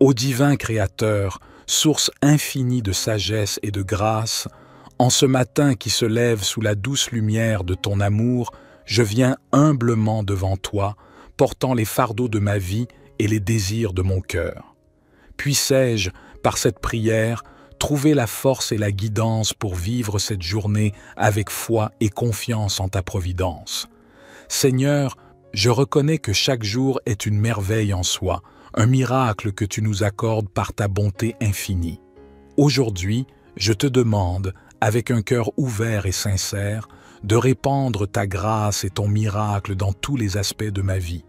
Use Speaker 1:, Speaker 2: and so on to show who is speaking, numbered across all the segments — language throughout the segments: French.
Speaker 1: Ô divin Créateur, source infinie de sagesse et de grâce, en ce matin qui se lève sous la douce lumière de ton amour, je viens humblement devant toi, portant les fardeaux de ma vie et les désirs de mon cœur. Puissais-je, par cette prière, trouver la force et la guidance pour vivre cette journée avec foi et confiance en ta providence. Seigneur, je reconnais que chaque jour est une merveille en soi, un miracle que tu nous accordes par ta bonté infinie. Aujourd'hui, je te demande, avec un cœur ouvert et sincère, de répandre ta grâce et ton miracle dans tous les aspects de ma vie.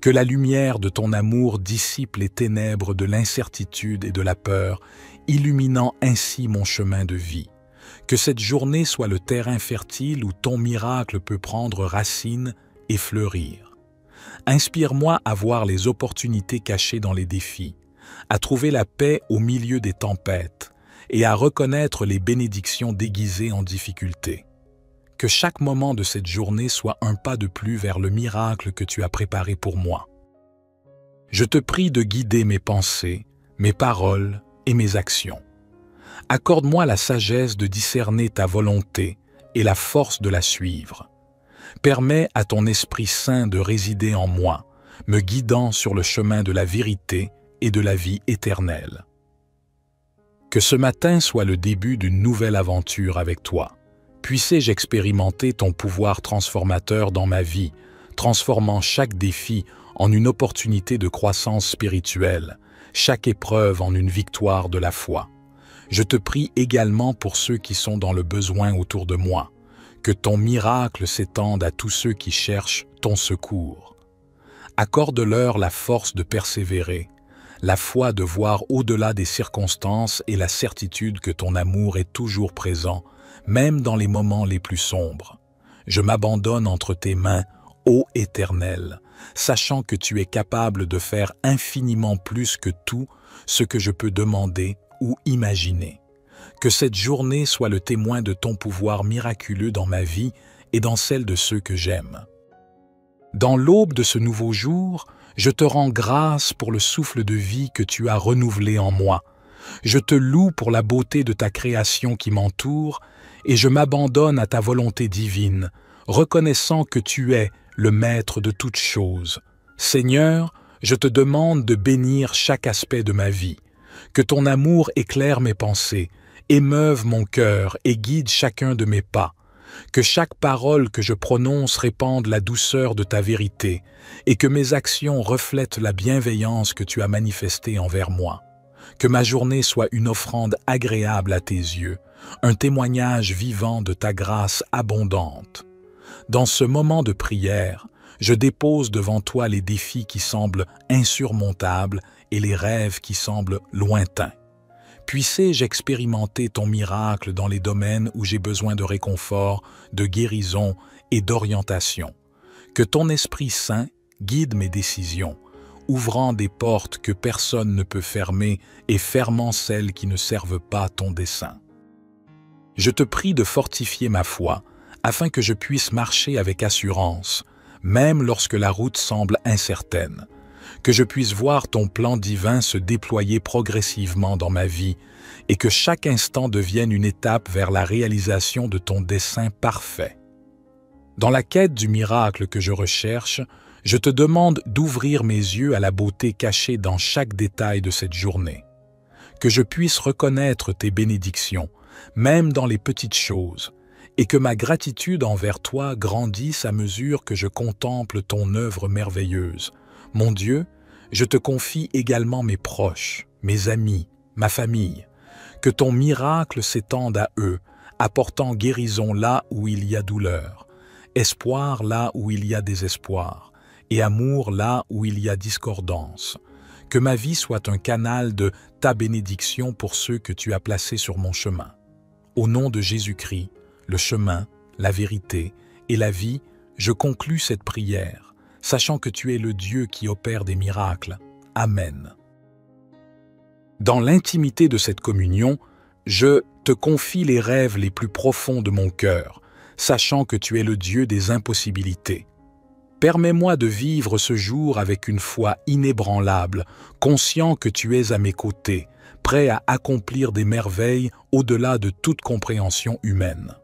Speaker 1: Que la lumière de ton amour dissipe les ténèbres de l'incertitude et de la peur, illuminant ainsi mon chemin de vie. Que cette journée soit le terrain fertile où ton miracle peut prendre racine et fleurir. Inspire-moi à voir les opportunités cachées dans les défis, à trouver la paix au milieu des tempêtes et à reconnaître les bénédictions déguisées en difficulté. Que chaque moment de cette journée soit un pas de plus vers le miracle que tu as préparé pour moi. Je te prie de guider mes pensées, mes paroles et mes actions. Accorde-moi la sagesse de discerner ta volonté et la force de la suivre. Permets à ton Esprit Saint de résider en moi, me guidant sur le chemin de la vérité et de la vie éternelle. Que ce matin soit le début d'une nouvelle aventure avec toi. Puissais-je expérimenter ton pouvoir transformateur dans ma vie, transformant chaque défi en une opportunité de croissance spirituelle, chaque épreuve en une victoire de la foi. Je te prie également pour ceux qui sont dans le besoin autour de moi, que ton miracle s'étende à tous ceux qui cherchent ton secours. Accorde-leur la force de persévérer, la foi de voir au-delà des circonstances et la certitude que ton amour est toujours présent, même dans les moments les plus sombres. Je m'abandonne entre tes mains, ô Éternel, sachant que tu es capable de faire infiniment plus que tout ce que je peux demander ou imaginer. Que cette journée soit le témoin de ton pouvoir miraculeux dans ma vie et dans celle de ceux que j'aime. Dans l'aube de ce nouveau jour, je te rends grâce pour le souffle de vie que tu as renouvelé en moi. Je te loue pour la beauté de ta création qui m'entoure et je m'abandonne à ta volonté divine, reconnaissant que tu es le maître de toutes choses. Seigneur, je te demande de bénir chaque aspect de ma vie, que ton amour éclaire mes pensées, émeuve mon cœur et guide chacun de mes pas, que chaque parole que je prononce répande la douceur de ta vérité et que mes actions reflètent la bienveillance que tu as manifestée envers moi. Que ma journée soit une offrande agréable à tes yeux, un témoignage vivant de ta grâce abondante. Dans ce moment de prière, je dépose devant toi les défis qui semblent insurmontables et les rêves qui semblent lointains. Puissais-je expérimenter ton miracle dans les domaines où j'ai besoin de réconfort, de guérison et d'orientation. Que ton Esprit Saint guide mes décisions, ouvrant des portes que personne ne peut fermer et fermant celles qui ne servent pas ton dessein. Je te prie de fortifier ma foi, afin que je puisse marcher avec assurance, même lorsque la route semble incertaine, que je puisse voir ton plan divin se déployer progressivement dans ma vie et que chaque instant devienne une étape vers la réalisation de ton dessein parfait. Dans la quête du miracle que je recherche, je te demande d'ouvrir mes yeux à la beauté cachée dans chaque détail de cette journée. Que je puisse reconnaître tes bénédictions, même dans les petites choses, et que ma gratitude envers toi grandisse à mesure que je contemple ton œuvre merveilleuse. Mon Dieu, je te confie également mes proches, mes amis, ma famille. Que ton miracle s'étende à eux, apportant guérison là où il y a douleur, espoir là où il y a désespoir, et amour là où il y a discordance. Que ma vie soit un canal de ta bénédiction pour ceux que tu as placés sur mon chemin. Au nom de Jésus-Christ, le chemin, la vérité et la vie, je conclus cette prière, sachant que tu es le Dieu qui opère des miracles. Amen. Dans l'intimité de cette communion, je te confie les rêves les plus profonds de mon cœur, sachant que tu es le Dieu des impossibilités. Permets-moi de vivre ce jour avec une foi inébranlable, conscient que tu es à mes côtés, prêt à accomplir des merveilles au-delà de toute compréhension humaine.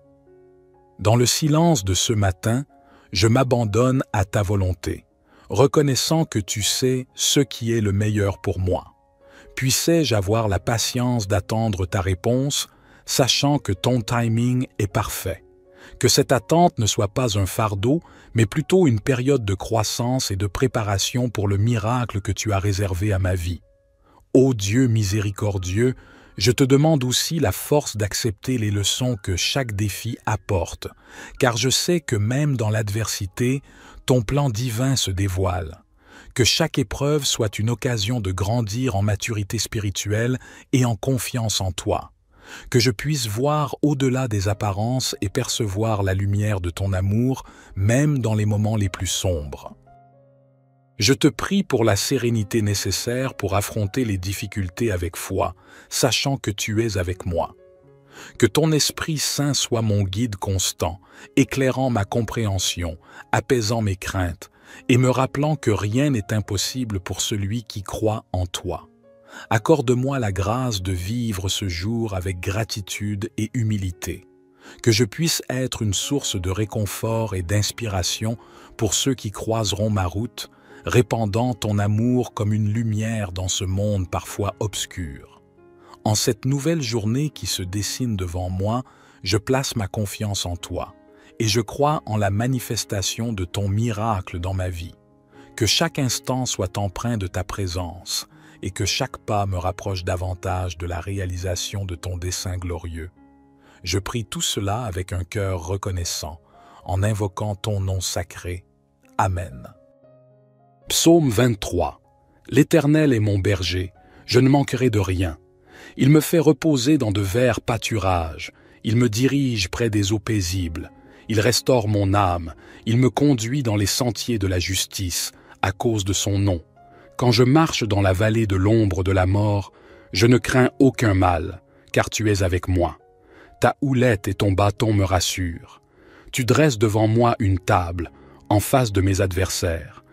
Speaker 1: Dans le silence de ce matin, je m'abandonne à ta volonté, reconnaissant que tu sais ce qui est le meilleur pour moi. Puissais-je avoir la patience d'attendre ta réponse, sachant que ton timing est parfait. Que cette attente ne soit pas un fardeau, mais plutôt une période de croissance et de préparation pour le miracle que tu as réservé à ma vie. Ô Dieu miséricordieux, je te demande aussi la force d'accepter les leçons que chaque défi apporte, car je sais que même dans l'adversité, ton plan divin se dévoile. Que chaque épreuve soit une occasion de grandir en maturité spirituelle et en confiance en toi. Que je puisse voir au-delà des apparences et percevoir la lumière de ton amour, même dans les moments les plus sombres. Je te prie pour la sérénité nécessaire pour affronter les difficultés avec foi, sachant que tu es avec moi. Que ton Esprit Saint soit mon guide constant, éclairant ma compréhension, apaisant mes craintes, et me rappelant que rien n'est impossible pour celui qui croit en toi. Accorde-moi la grâce de vivre ce jour avec gratitude et humilité, que je puisse être une source de réconfort et d'inspiration pour ceux qui croiseront ma route, répandant ton amour comme une lumière dans ce monde parfois obscur. En cette nouvelle journée qui se dessine devant moi, je place ma confiance en toi, et je crois en la manifestation de ton miracle dans ma vie. Que chaque instant soit empreint de ta présence, et que chaque pas me rapproche davantage de la réalisation de ton dessein glorieux. Je prie tout cela avec un cœur reconnaissant, en invoquant ton nom sacré. Amen. Psaume 23. L'Éternel est mon berger, je ne manquerai de rien. Il me fait reposer dans de verts pâturages, il me dirige près des eaux paisibles, il restaure mon âme, il me conduit dans les sentiers de la justice, à cause de son nom. Quand je marche dans la vallée de l'ombre de la mort, je ne crains aucun mal, car tu es avec moi. Ta houlette et ton bâton me rassurent. Tu dresses devant moi une table, en face de mes adversaires.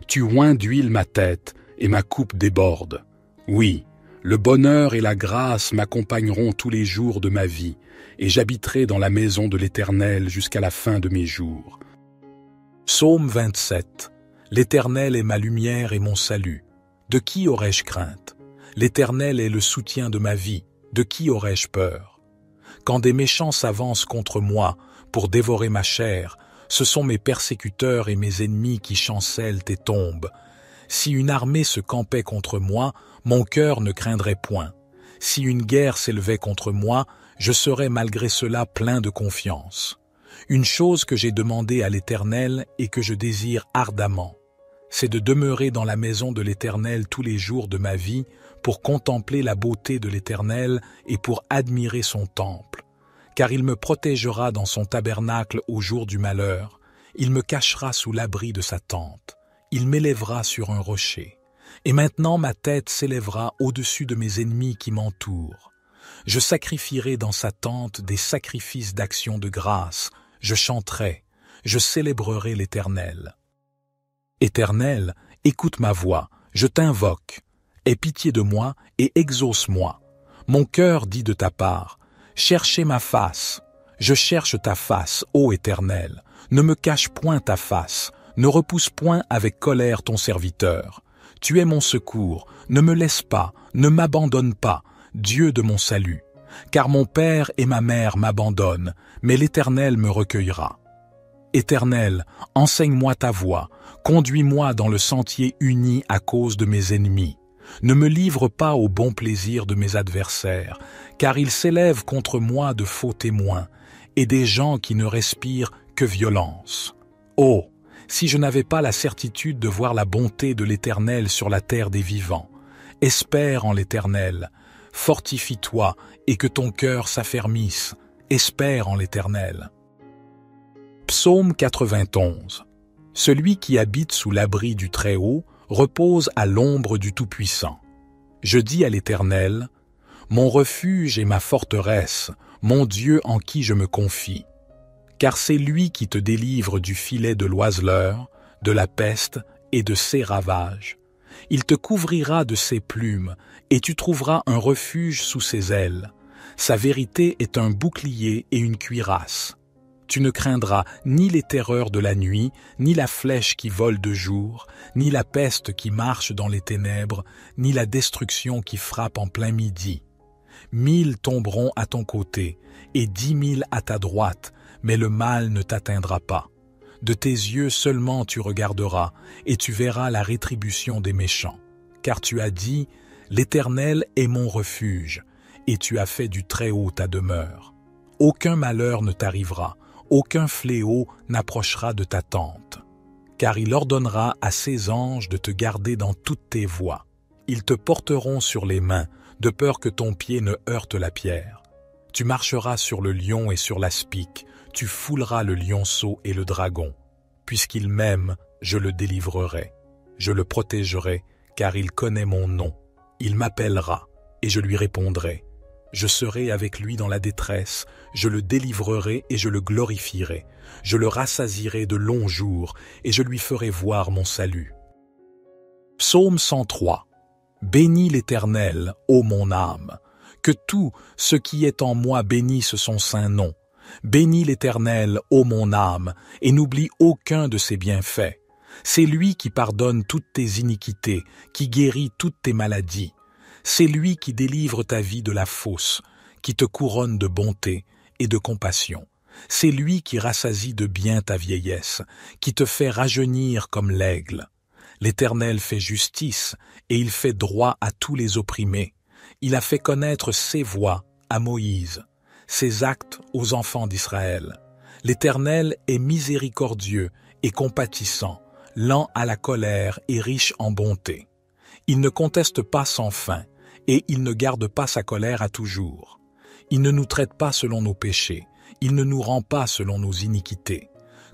Speaker 1: Tu oins d'huile ma tête, et ma coupe déborde. Oui, le bonheur et la grâce m'accompagneront tous les jours de ma vie, et j'habiterai dans la maison de l'Éternel jusqu'à la fin de mes jours. Psaume 27. L'Éternel est ma lumière et mon salut. De qui aurais-je crainte? L'Éternel est le soutien de ma vie. De qui aurais-je peur? Quand des méchants s'avancent contre moi pour dévorer ma chair, ce sont mes persécuteurs et mes ennemis qui chancellent et tombent. Si une armée se campait contre moi, mon cœur ne craindrait point. Si une guerre s'élevait contre moi, je serais malgré cela plein de confiance. Une chose que j'ai demandée à l'Éternel et que je désire ardemment, c'est de demeurer dans la maison de l'Éternel tous les jours de ma vie pour contempler la beauté de l'Éternel et pour admirer son temple. Car il me protégera dans son tabernacle au jour du malheur, il me cachera sous l'abri de sa tente, il m'élèvera sur un rocher. Et maintenant ma tête s'élèvera au-dessus de mes ennemis qui m'entourent. Je sacrifierai dans sa tente des sacrifices d'action de grâce, je chanterai, je célébrerai l'Éternel. Éternel, écoute ma voix, je t'invoque. Aie pitié de moi et exauce-moi. Mon cœur dit de ta part, cherchez ma face. Je cherche ta face, ô Éternel. Ne me cache point ta face, ne repousse point avec colère ton serviteur. Tu es mon secours, ne me laisse pas, ne m'abandonne pas, Dieu de mon salut. Car mon père et ma mère m'abandonnent, mais l'Éternel me recueillera. Éternel, enseigne-moi ta voie, conduis-moi dans le sentier uni à cause de mes ennemis. Ne me livre pas au bon plaisir de mes adversaires, car ils s'élèvent contre moi de faux témoins, et des gens qui ne respirent que violence. Oh, si je n'avais pas la certitude de voir la bonté de l'Éternel sur la terre des vivants. Espère en l'Éternel, fortifie-toi et que ton cœur s'affermisse. Espère en l'Éternel. Psaume 91. Celui qui habite sous l'abri du Très-Haut repose à l'ombre du Tout-Puissant. Je dis à l'Éternel, mon refuge et ma forteresse, mon Dieu en qui je me confie. Car c'est lui qui te délivre du filet de l'oiseleur, de la peste et de ses ravages. Il te couvrira de ses plumes, et tu trouveras un refuge sous ses ailes. Sa vérité est un bouclier et une cuirasse. Tu ne craindras ni les terreurs de la nuit, ni la flèche qui vole de jour, ni la peste qui marche dans les ténèbres, ni la destruction qui frappe en plein midi. 1000 tomberont à ton côté, et 10 000 à ta droite, mais le mal ne t'atteindra pas. De tes yeux seulement tu regarderas, et tu verras la rétribution des méchants. Car tu as dit, l'Éternel est mon refuge, et tu as fait du Très-Haut ta demeure. Aucun malheur ne t'arrivera, aucun fléau n'approchera de ta tente. Car il ordonnera à ses anges de te garder dans toutes tes voies. Ils te porteront sur les mains, de peur que ton pied ne heurte la pierre. Tu marcheras sur le lion et sur l'aspic, tu fouleras le lionceau et le dragon. Puisqu'il m'aime, je le délivrerai. Je le protégerai, car il connaît mon nom. Il m'appellera, et je lui répondrai. Je serai avec lui dans la détresse, je le délivrerai et je le glorifierai. Je le rassasierai de longs jours, et je lui ferai voir mon salut. Psaume 103. Bénis l'Éternel, ô mon âme. Que tout ce qui est en moi bénisse son saint nom. Bénis l'Éternel, ô mon âme, et n'oublie aucun de ses bienfaits. C'est lui qui pardonne toutes tes iniquités, qui guérit toutes tes maladies. C'est lui qui délivre ta vie de la fosse, qui te couronne de bonté et de compassion. C'est lui qui rassasie de bien ta vieillesse, qui te fait rajeunir comme l'aigle. L'Éternel fait justice, et il fait droit à tous les opprimés. Il a fait connaître ses voies à Moïse, ses actes aux enfants d'Israël. L'Éternel est miséricordieux et compatissant, lent à la colère et riche en bonté. Il ne conteste pas sans fin, et il ne garde pas sa colère à toujours. Il ne nous traite pas selon nos péchés, il ne nous rend pas selon nos iniquités.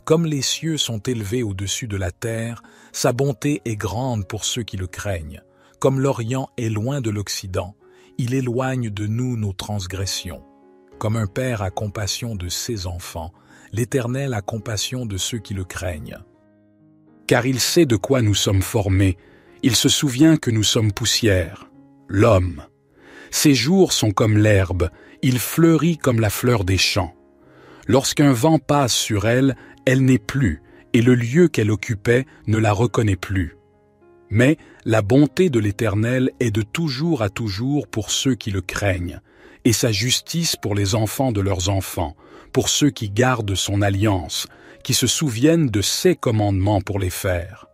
Speaker 1: Comme les cieux sont élevés au-dessus de la terre, sa bonté est grande pour ceux qui le craignent. Comme l'Orient est loin de l'Occident, il éloigne de nous nos transgressions. Comme un père a compassion de ses enfants, l'Éternel a compassion de ceux qui le craignent. Car il sait de quoi nous sommes formés, il se souvient que nous sommes poussière. L'homme. Ses jours sont comme l'herbe, il fleurit comme la fleur des champs. Lorsqu'un vent passe sur elle, elle n'est plus, et le lieu qu'elle occupait ne la reconnaît plus. Mais la bonté de l'Éternel est de toujours à toujours pour ceux qui le craignent, et sa justice pour les enfants de leurs enfants, pour ceux qui gardent son alliance, qui se souviennent de ses commandements pour les faire.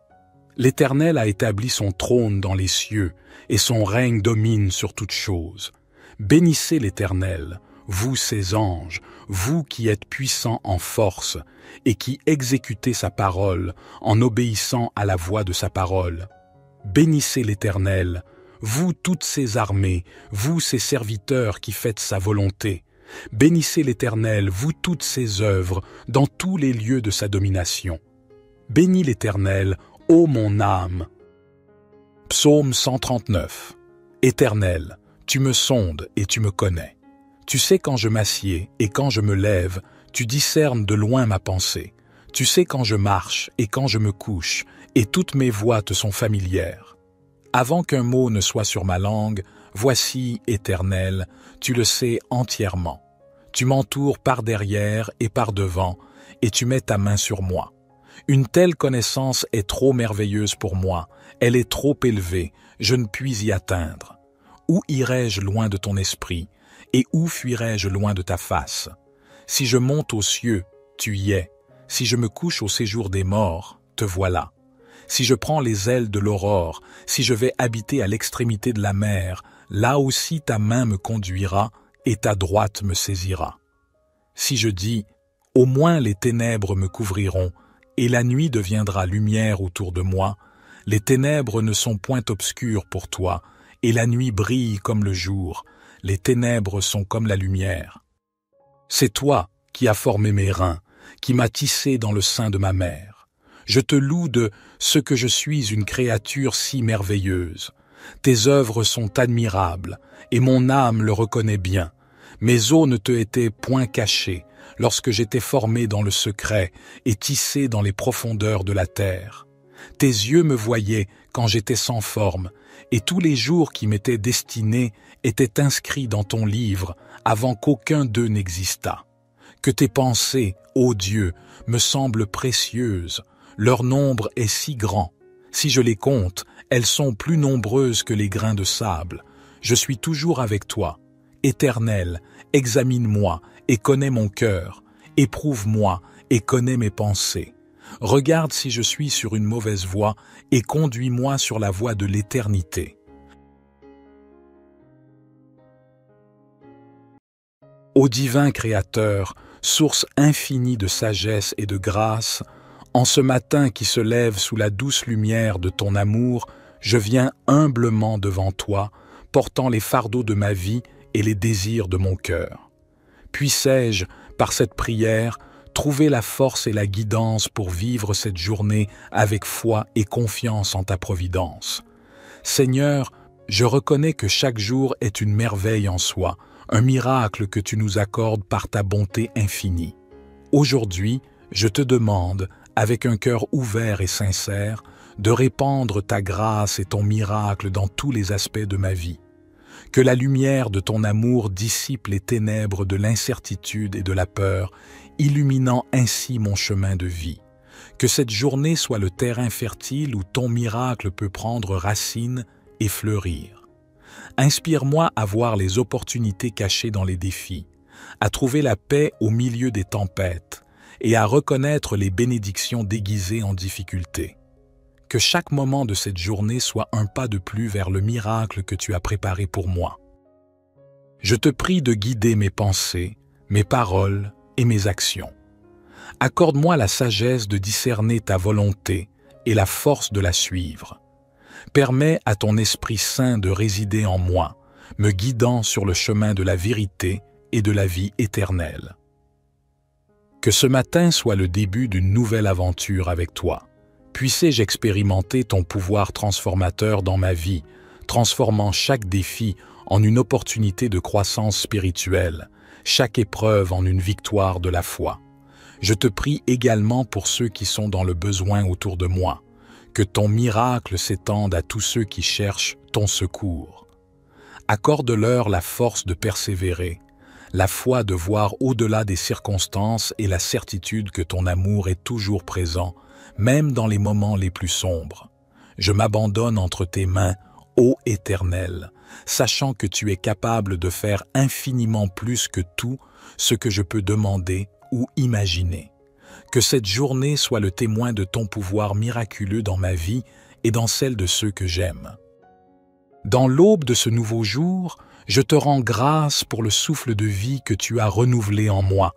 Speaker 1: L'Éternel a établi son trône dans les cieux, et son règne domine sur toutes choses. Bénissez l'Éternel, vous ses anges, vous qui êtes puissants en force, et qui exécutez sa parole en obéissant à la voix de sa parole. Bénissez l'Éternel, vous toutes ses armées, vous ses serviteurs qui faites sa volonté. Bénissez l'Éternel, vous toutes ses œuvres, dans tous les lieux de sa domination. Bénis l'Éternel, ô mon âme. Psaume 139. Éternel, tu me sondes et tu me connais. Tu sais quand je m'assieds et quand je me lève, tu discernes de loin ma pensée. Tu sais quand je marche et quand je me couche, et toutes mes voies te sont familières. Avant qu'un mot ne soit sur ma langue, voici, Éternel, tu le sais entièrement. Tu m'entoures par derrière et par devant, et tu mets ta main sur moi. Une telle connaissance est trop merveilleuse pour moi, elle est trop élevée, je ne puis y atteindre. Où irai-je loin de ton esprit, et où fuirai-je loin de ta face? Si je monte aux cieux, tu y es. Si je me couche au séjour des morts, te voilà. Si je prends les ailes de l'aurore, si je vais habiter à l'extrémité de la mer, là aussi ta main me conduira et ta droite me saisira. Si je dis, au moins les ténèbres me couvriront, et la nuit deviendra lumière autour de moi, les ténèbres ne sont point obscures pour toi, et la nuit brille comme le jour, les ténèbres sont comme la lumière. C'est toi qui as formé mes reins, qui m'as tissé dans le sein de ma mère. Je te loue de ce que je suis une créature si merveilleuse. Tes œuvres sont admirables, et mon âme le reconnaît bien. Mes os ne te étaient point cachés, lorsque j'étais formé dans le secret et tissé dans les profondeurs de la terre. Tes yeux me voyaient quand j'étais sans forme, et tous les jours qui m'étaient destinés étaient inscrits dans ton livre avant qu'aucun d'eux n'existât. Que tes pensées, ô Dieu, me semblent précieuses, leur nombre est si grand. Si je les compte, elles sont plus nombreuses que les grains de sable. Je suis toujours avec toi. Éternel, examine-moi et connais mon cœur. Éprouve-moi et connais mes pensées. Regarde si je suis sur une mauvaise voie et conduis-moi sur la voie de l'éternité. Ô divin Créateur, source infinie de sagesse et de grâce, en ce matin qui se lève sous la douce lumière de ton amour, je viens humblement devant toi, portant les fardeaux de ma vie et les désirs de mon cœur. Puissais-je, par cette prière, trouver la force et la guidance pour vivre cette journée avec foi et confiance en ta providence. Seigneur, je reconnais que chaque jour est une merveille en soi, un miracle que tu nous accordes par ta bonté infinie. Aujourd'hui, je te demande, avec un cœur ouvert et sincère, de répandre ta grâce et ton miracle dans tous les aspects de ma vie. Que la lumière de ton amour dissipe les ténèbres de l'incertitude et de la peur, illuminant ainsi mon chemin de vie. Que cette journée soit le terrain fertile où ton miracle peut prendre racine et fleurir. Inspire-moi à voir les opportunités cachées dans les défis, à trouver la paix au milieu des tempêtes et à reconnaître les bénédictions déguisées en difficulté. Que chaque moment de cette journée soit un pas de plus vers le miracle que tu as préparé pour moi. Je te prie de guider mes pensées, mes paroles et mes actions. Accorde-moi la sagesse de discerner ta volonté et la force de la suivre. Permets à ton Esprit Saint de résider en moi, me guidant sur le chemin de la vérité et de la vie éternelle. Que ce matin soit le début d'une nouvelle aventure avec toi. Puissais-je expérimenter ton pouvoir transformateur dans ma vie, transformant chaque défi en une opportunité de croissance spirituelle, chaque épreuve en une victoire de la foi. Je te prie également pour ceux qui sont dans le besoin autour de moi, que ton miracle s'étende à tous ceux qui cherchent ton secours. Accorde-leur la force de persévérer, la foi de voir au-delà des circonstances et la certitude que ton amour est toujours présent, même dans les moments les plus sombres. Je m'abandonne entre tes mains, ô Éternel, sachant que tu es capable de faire infiniment plus que tout ce que je peux demander ou imaginer. Que cette journée soit le témoin de ton pouvoir miraculeux dans ma vie et dans celle de ceux que j'aime. Dans l'aube de ce nouveau jour, je te rends grâce pour le souffle de vie que tu as renouvelé en moi.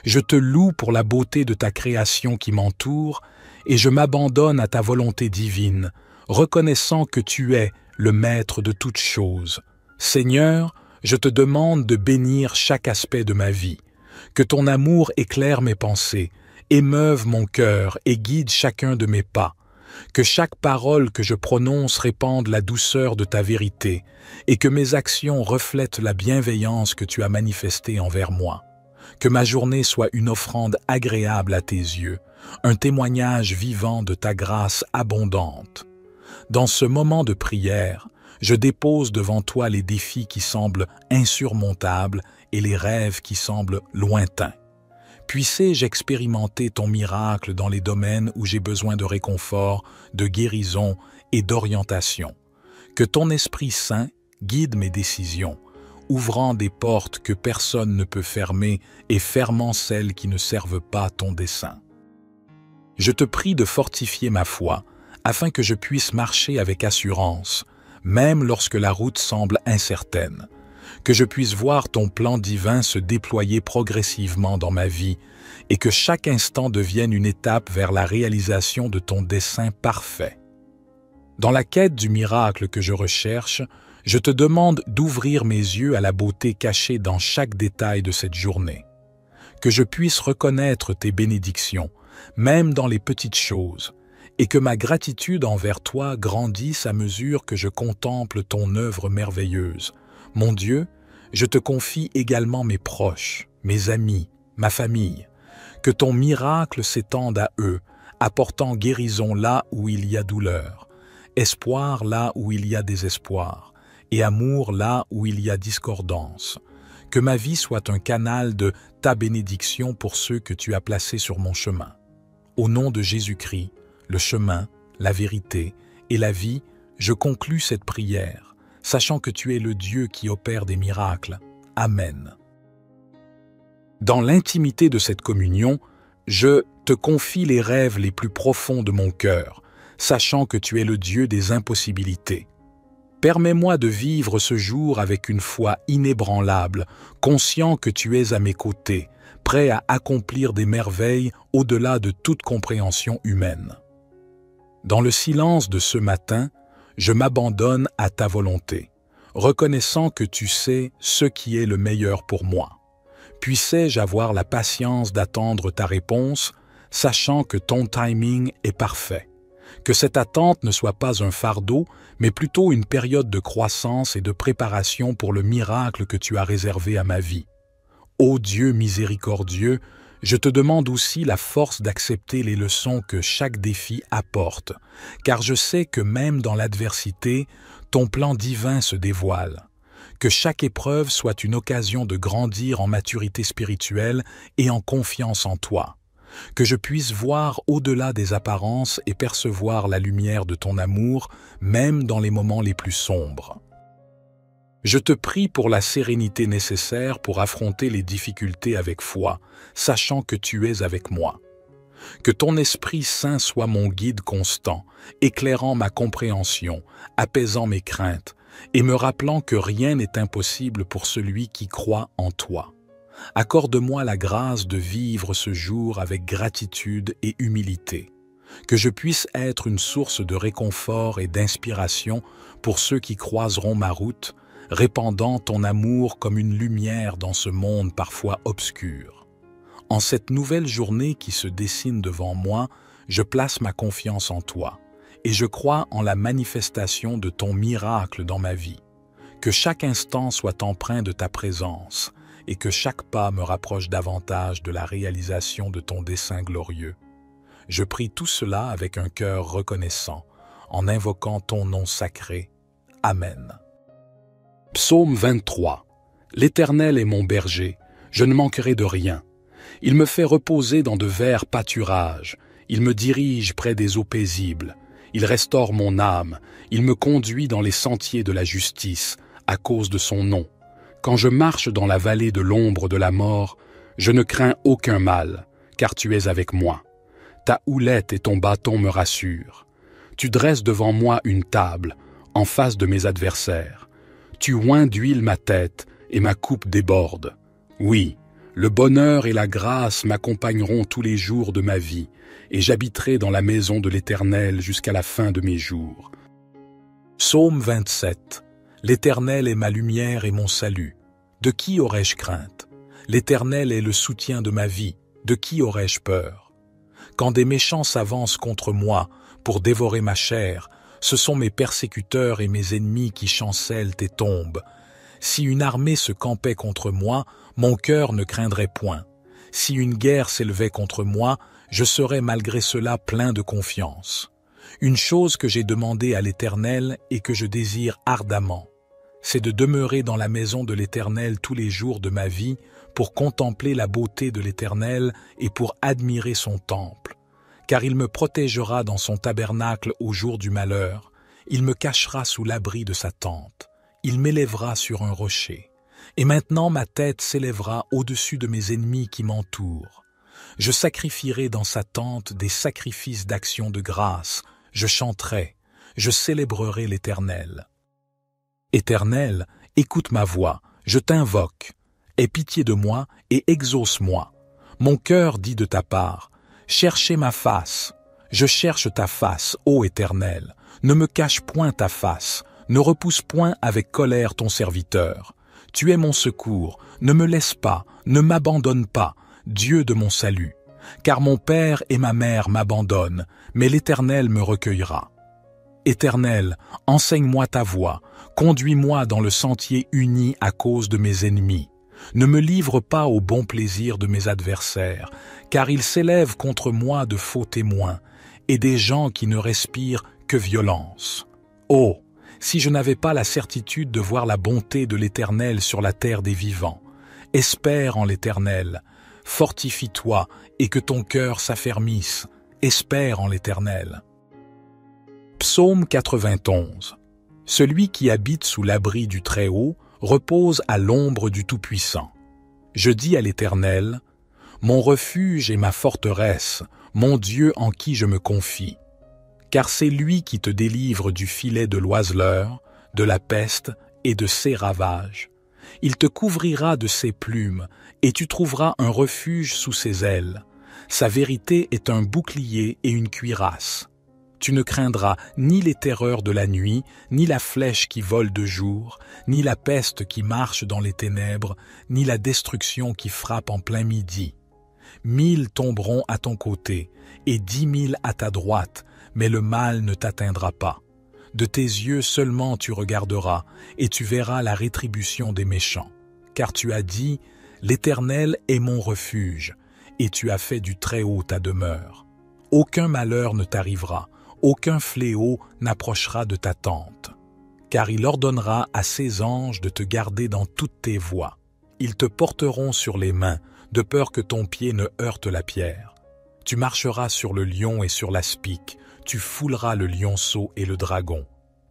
Speaker 1: Je te loue pour la beauté de ta création qui m'entoure et je m'abandonne à ta volonté divine, reconnaissant que tu es le maître de toutes choses. Seigneur, je te demande de bénir chaque aspect de ma vie, que ton amour éclaire mes pensées, émeuve mon cœur et guide chacun de mes pas, que chaque parole que je prononce répande la douceur de ta vérité et que mes actions reflètent la bienveillance que tu as manifestée envers moi. Que ma journée soit une offrande agréable à tes yeux, un témoignage vivant de ta grâce abondante. Dans ce moment de prière, je dépose devant toi les défis qui semblent insurmontables et les rêves qui semblent lointains. Puissais-je expérimenter ton miracle dans les domaines où j'ai besoin de réconfort, de guérison et d'orientation. Que ton Esprit Saint guide mes décisions, ouvrant des portes que personne ne peut fermer et fermant celles qui ne servent pas ton dessein. Je te prie de fortifier ma foi, afin que je puisse marcher avec assurance, même lorsque la route semble incertaine, que je puisse voir ton plan divin se déployer progressivement dans ma vie et que chaque instant devienne une étape vers la réalisation de ton dessein parfait. Dans la quête du miracle que je recherche, je te demande d'ouvrir mes yeux à la beauté cachée dans chaque détail de cette journée. Que je puisse reconnaître tes bénédictions, même dans les petites choses, et que ma gratitude envers toi grandisse à mesure que je contemple ton œuvre merveilleuse. Mon Dieu, je te confie également mes proches, mes amis ma famille. Que ton miracle s'étende à eux, apportant guérison là où il y a douleur, espoir là où il y a désespoir, et amour là où il y a discordance. Que ma vie soit un canal de ta bénédiction pour ceux que tu as placés sur mon chemin. Au nom de Jésus-Christ, le chemin, la vérité et la vie, je conclus cette prière, sachant que tu es le Dieu qui opère des miracles. Amen. Dans l'intimité de cette communion, je te confie les rêves les plus profonds de mon cœur, sachant que tu es le Dieu des impossibilités. Permets-moi de vivre ce jour avec une foi inébranlable, conscient que tu es à mes côtés, prêt à accomplir des merveilles au-delà de toute compréhension humaine. Dans le silence de ce matin, je m'abandonne à ta volonté, reconnaissant que tu sais ce qui est le meilleur pour moi. Puissais-je avoir la patience d'attendre ta réponse, sachant que ton timing est parfait. Que cette attente ne soit pas un fardeau, mais plutôt une période de croissance et de préparation pour le miracle que tu as réservé à ma vie. Ô Dieu miséricordieux, je te demande aussi la force d'accepter les leçons que chaque défi apporte, car je sais que même dans l'adversité, ton plan divin se dévoile. Que chaque épreuve soit une occasion de grandir en maturité spirituelle et en confiance en toi. Que je puisse voir au-delà des apparences et percevoir la lumière de ton amour, même dans les moments les plus sombres. Je te prie pour la sérénité nécessaire pour affronter les difficultés avec foi, sachant que tu es avec moi. Que ton Esprit Saint soit mon guide constant, éclairant ma compréhension, apaisant mes craintes, et me rappelant que rien n'est impossible pour celui qui croit en toi. Accorde-moi la grâce de vivre ce jour avec gratitude et humilité, que je puisse être une source de réconfort et d'inspiration pour ceux qui croiseront ma route, répandant ton amour comme une lumière dans ce monde parfois obscur. En cette nouvelle journée qui se dessine devant moi, je place ma confiance en toi, et je crois en la manifestation de ton miracle dans ma vie. Que chaque instant soit empreint de ta présence, et que chaque pas me rapproche davantage de la réalisation de ton dessein glorieux. Je prie tout cela avec un cœur reconnaissant, en invoquant ton nom sacré. Amen. Psaume 23. L'Éternel est mon berger, je ne manquerai de rien. Il me fait reposer dans de verts pâturages, il me dirige près des eaux paisibles, il restaure mon âme, il me conduit dans les sentiers de la justice, à cause de son nom. Quand je marche dans la vallée de l'ombre de la mort, je ne crains aucun mal, car tu es avec moi. Ta houlette et ton bâton me rassurent. Tu dresses devant moi une table, en face de mes adversaires. Tu oins d'huile ma tête, et ma coupe déborde. Oui, le bonheur et la grâce m'accompagneront tous les jours de ma vie, et j'habiterai dans la maison de l'Éternel jusqu'à la fin de mes jours. Psaume 27. L'Éternel est ma lumière et mon salut. De qui aurais-je crainte? L'Éternel est le soutien de ma vie. De qui aurais-je peur? Quand des méchants s'avancent contre moi pour dévorer ma chair, ce sont mes persécuteurs et mes ennemis qui chancellent et tombent. Si une armée se campait contre moi, mon cœur ne craindrait point. Si une guerre s'élevait contre moi, je serais malgré cela plein de confiance. Une chose que j'ai demandée à l'Éternel et que je désire ardemment, c'est de demeurer dans la maison de l'Éternel tous les jours de ma vie pour contempler la beauté de l'Éternel et pour admirer son temple. Car il me protégera dans son tabernacle au jour du malheur, il me cachera sous l'abri de sa tente, il m'élèvera sur un rocher. Et maintenant ma tête s'élèvera au-dessus de mes ennemis qui m'entourent. Je sacrifierai dans sa tente des sacrifices d'action de grâce, je chanterai, je célébrerai l'Éternel. Éternel, écoute ma voix, je t'invoque. Aie pitié de moi et exauce-moi. Mon cœur dit de ta part, cherchez ma face. Je cherche ta face, ô Éternel. Ne me cache point ta face, ne repousse point avec colère ton serviteur. Tu es mon secours, ne me laisse pas, ne m'abandonne pas, Dieu de mon salut. Car mon père et ma mère m'abandonnent, mais l'Éternel me recueillera. Éternel, enseigne-moi ta voie, conduis-moi dans le sentier uni à cause de mes ennemis. Ne me livre pas au bon plaisir de mes adversaires, car ils s'élèvent contre moi de faux témoins, et des gens qui ne respirent que violence. Oh, si je n'avais pas la certitude de voir la bonté de l'Éternel sur la terre des vivants. Espère en l'Éternel, fortifie-toi et que ton cœur s'affermisse. Espère en l'Éternel. Psaume 91. Celui qui habite sous l'abri du Très-Haut repose à l'ombre du Tout-Puissant. Je dis à l'Éternel, mon refuge et ma forteresse, mon Dieu en qui je me confie. Car c'est lui qui te délivre du filet de l'oiseleur, de la peste et de ses ravages. Il te couvrira de ses plumes, et tu trouveras un refuge sous ses ailes. Sa vérité est un bouclier et une cuirasse. Tu ne craindras ni les terreurs de la nuit, ni la flèche qui vole de jour, ni la peste qui marche dans les ténèbres, ni la destruction qui frappe en plein midi. 1000 tomberont à ton côté, et 10 000 à ta droite, mais le mal ne t'atteindra pas. De tes yeux seulement tu regarderas, et tu verras la rétribution des méchants. Car tu as dit, l'Éternel est mon refuge, et tu as fait du Très-Haut ta demeure. Aucun malheur ne t'arrivera, aucun fléau n'approchera de ta tente. Car il ordonnera à ses anges de te garder dans toutes tes voies. Ils te porteront sur les mains, de peur que ton pied ne heurte la pierre. Tu marcheras sur le lion et sur l'aspic, tu fouleras le lionceau et le dragon.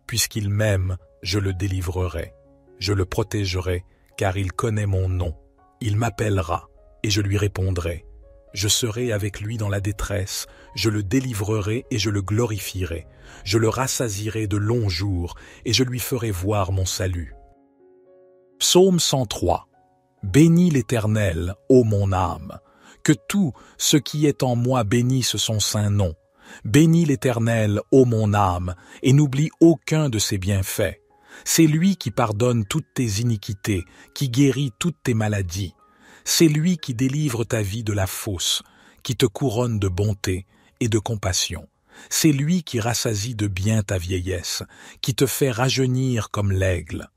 Speaker 1: Puisqu'il m'aime, je le délivrerai. Je le protégerai, car il connaît mon nom. Il m'appellera, et je lui répondrai. Je serai avec lui dans la détresse, je le délivrerai et je le glorifierai. Je le rassasierai de longs jours, et je lui ferai voir mon salut. Psaume 103. Bénis l'Éternel, ô mon âme. Que tout ce qui est en moi bénisse son saint nom. Bénis l'Éternel, ô mon âme, et n'oublie aucun de ses bienfaits. C'est lui qui pardonne toutes tes iniquités, qui guérit toutes tes maladies. C'est lui qui délivre ta vie de la fosse, qui te couronne de bonté et de compassion. C'est lui qui rassasie de bien ta vieillesse, qui te fait rajeunir comme l'aigle.